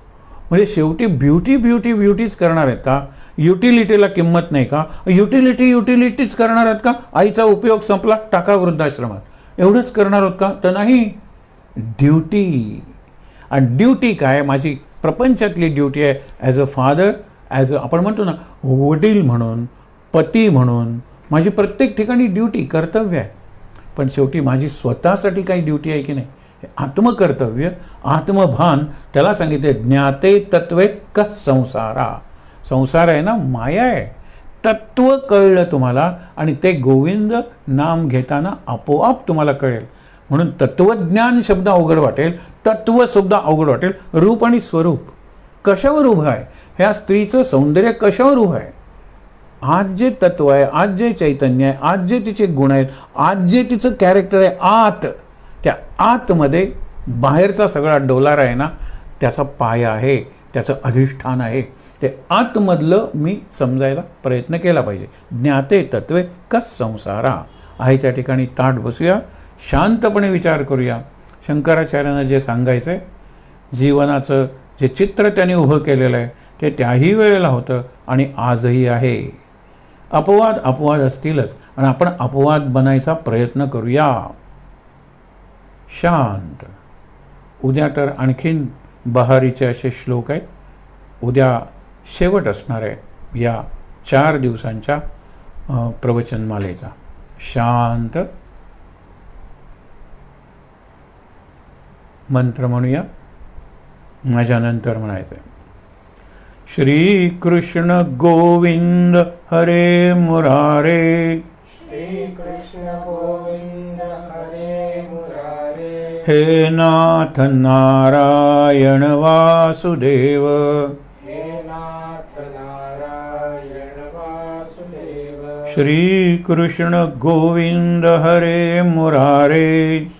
Speaker 1: म्हणजे शेवटी ब्युटीच करणार आहेत का? युटिलिटीला किंमत नाही का? युटिलिटीच करणार आहेत का? आईचा उपयोग संपला, टाका वृद्धाश्रमात, एवढंच करणार आहोत का? तर नाही. ड्युटी. आणि ड्युटी काय? माझी प्रपंचातली ड्युटी आहे ॲज अ फादर, आपण म्हणतो ना वडील म्हणून, पती म्हणून माझी प्रत्येक ठिकाणी ड्युटी, कर्तव्य आहे. पण शेवटी माझी स्वतःसाठी काही ड्युटी आहे की नाही? आत्मकर्तव्य, आत्मभान, त्याला सांगितले ज्ञाते तत्वे का संसारा. संसार आहे ना, माया आहे. तत्व कळलं तुम्हाला आणि ते गोविंद नाम घेताना आपोआप तुम्हाला कळेल. म्हणून तत्वज्ञान शब्द अवघड वाटेल, तत्व सुद्धा अवघड वाटेल. रूप आणि स्वरूप कशावर उभं आहे? ह्या स्त्रीचं सौंदर्य कशावर उभं आहे? आज जे तत्व आहे, आज जे चैतन्य आहे, आज जे तिचे गुण आहेत, आज जे तिचं कॅरेक्टर आहे आत, त्या आतमध्ये बाहेरचा सगळा डोलारा आहे ना, त्याचा पाया आहे, त्याचं अधिष्ठान आहे. ते आतमधलं मी समजायला प्रयत्न केला पाहिजे. ज्ञाते तत्वे का संसारा आहे. त्या ठिकाणी ताठ बसूया, शांतपणे विचार करूया. शंकराचार्यांना जे सांगायचं आहे, जीवनाचं जे चित्र त्यांनी उभं केलेलं आहे ते त्याही वेळेला होतं आणि आजही आहे. अपवाद असतीलच आणि आपण अपवाद बनायचा प्रयत्न करूया. शांत. उद्या तर आणखीन बहारीचे असे श्लोक आहेत. उद्या शेवट असणार आहे या 4 दिवसांच्या प्रवचनमालेचा. शांत. मंत्र म्हणूया, माझ्यानंतर म्हणायचं आहे. श्री कृष्ण गोविंद हरे मुरारे,
Speaker 2: श्री कृष्ण गोविंद हरे मुरारे,
Speaker 1: हे नाथ नारायण वासुदेव,
Speaker 2: हे नाथ नारायण वासुदेव.
Speaker 1: श्री कृष्ण गोविंद हरे मुरारे,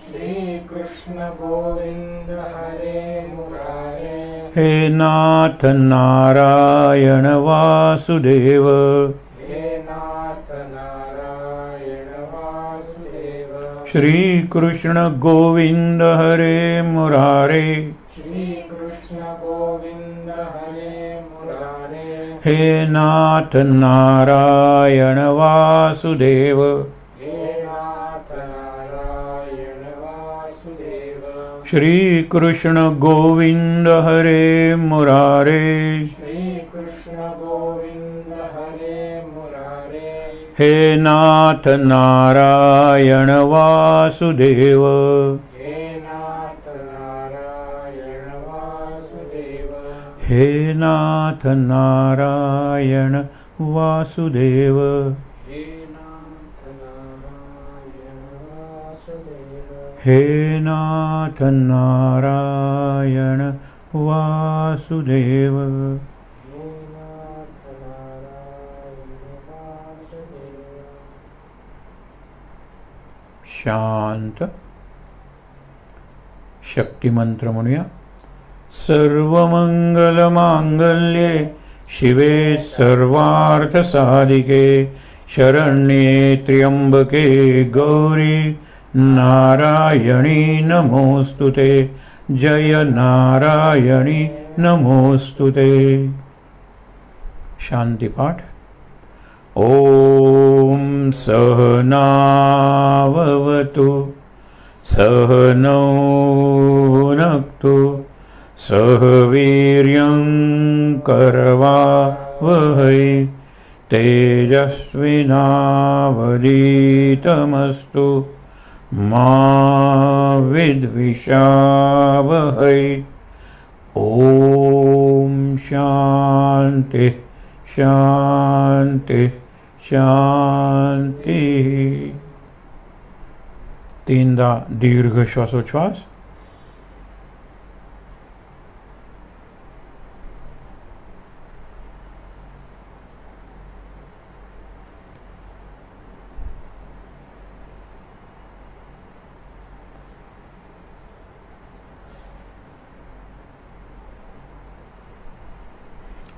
Speaker 2: श्री कृष्ण गोविंद हरे मुरारे,
Speaker 1: हे नाथ नारायण वासुदेव,
Speaker 2: हे नाथ नारायण वासुदेव.
Speaker 1: श्री कृष्ण गोविंद हरे मुरारे,
Speaker 2: श्री कृष्ण गोविंद हरे मुरारे,
Speaker 1: हे नाथ नारायण वासुदेव,
Speaker 2: हे नाथ नारायण वासुदेव.
Speaker 1: श्री कृष्ण गोविंद हरे मुरारे,
Speaker 2: श्री कृष्ण गोविंद हरे मुरारे,
Speaker 1: हे नाथ नारायण वासुदेव,
Speaker 2: हे नाथ नारायण वासुदेव.
Speaker 1: हे नाथ नारायण वासुदेव,
Speaker 2: हे नाथ नारायण वासुदेव.
Speaker 1: हे नाथ नारायण वासुदेव.
Speaker 2: हे नाथ नारायण वासुदेव.
Speaker 1: शांत. शक्तिमंत्र म्हणूया. सर्वमंगलमांगल्ये शिवे सर्वार्थसाधिके, शरण्ये त्र्यंबके गौरी नारायणी नमोस्तुते. जय नारायणी नमोस्तुते. शांतिपाठ. ओम सहनाववतु सहनौ भुनक्तु सह वीर्यं करवावहै तेजस्विनावधीतमस्तु मा विद्विषावहै. ओम शांति शांति शांति. 3दा दीर्घ श्वासोच्छ्वास.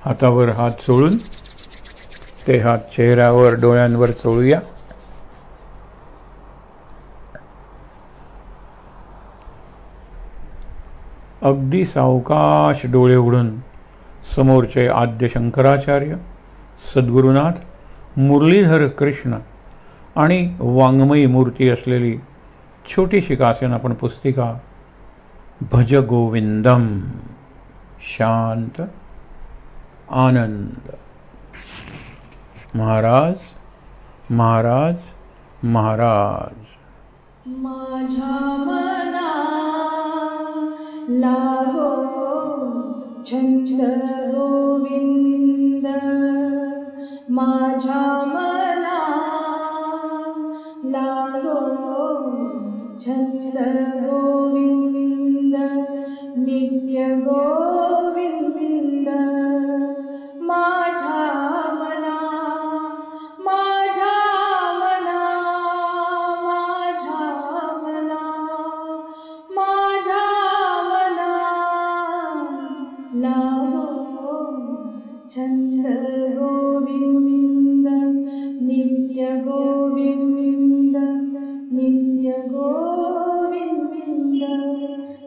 Speaker 1: हातावर हात चोळून ते हात चेहऱ्यावर डोळ्यांवर चोळूया. अगदी सावकाश डोळे उघडून समोरचे आद्य शंकराचार्य, सद्गुरुनाथ, मुरलीधर कृष्ण आणि वाङ्मयी मूर्ती असलेली छोटीशी कासेन आपण पुस्तिका भज गोविंदम, शांत, आनंद. महाराज महाराज महाराज.
Speaker 3: माझ्या मना लागो छंद गोविंद, माझ्या मना लागो छंद गोविंद, नित्य गोविंद. माझ्या मना माझ्या मना माझ्या मना माझ्या मना लागो छंद गोविंद, नित्य गोविंद, नित्य गोविंद,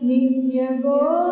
Speaker 3: नित्य गोविंद.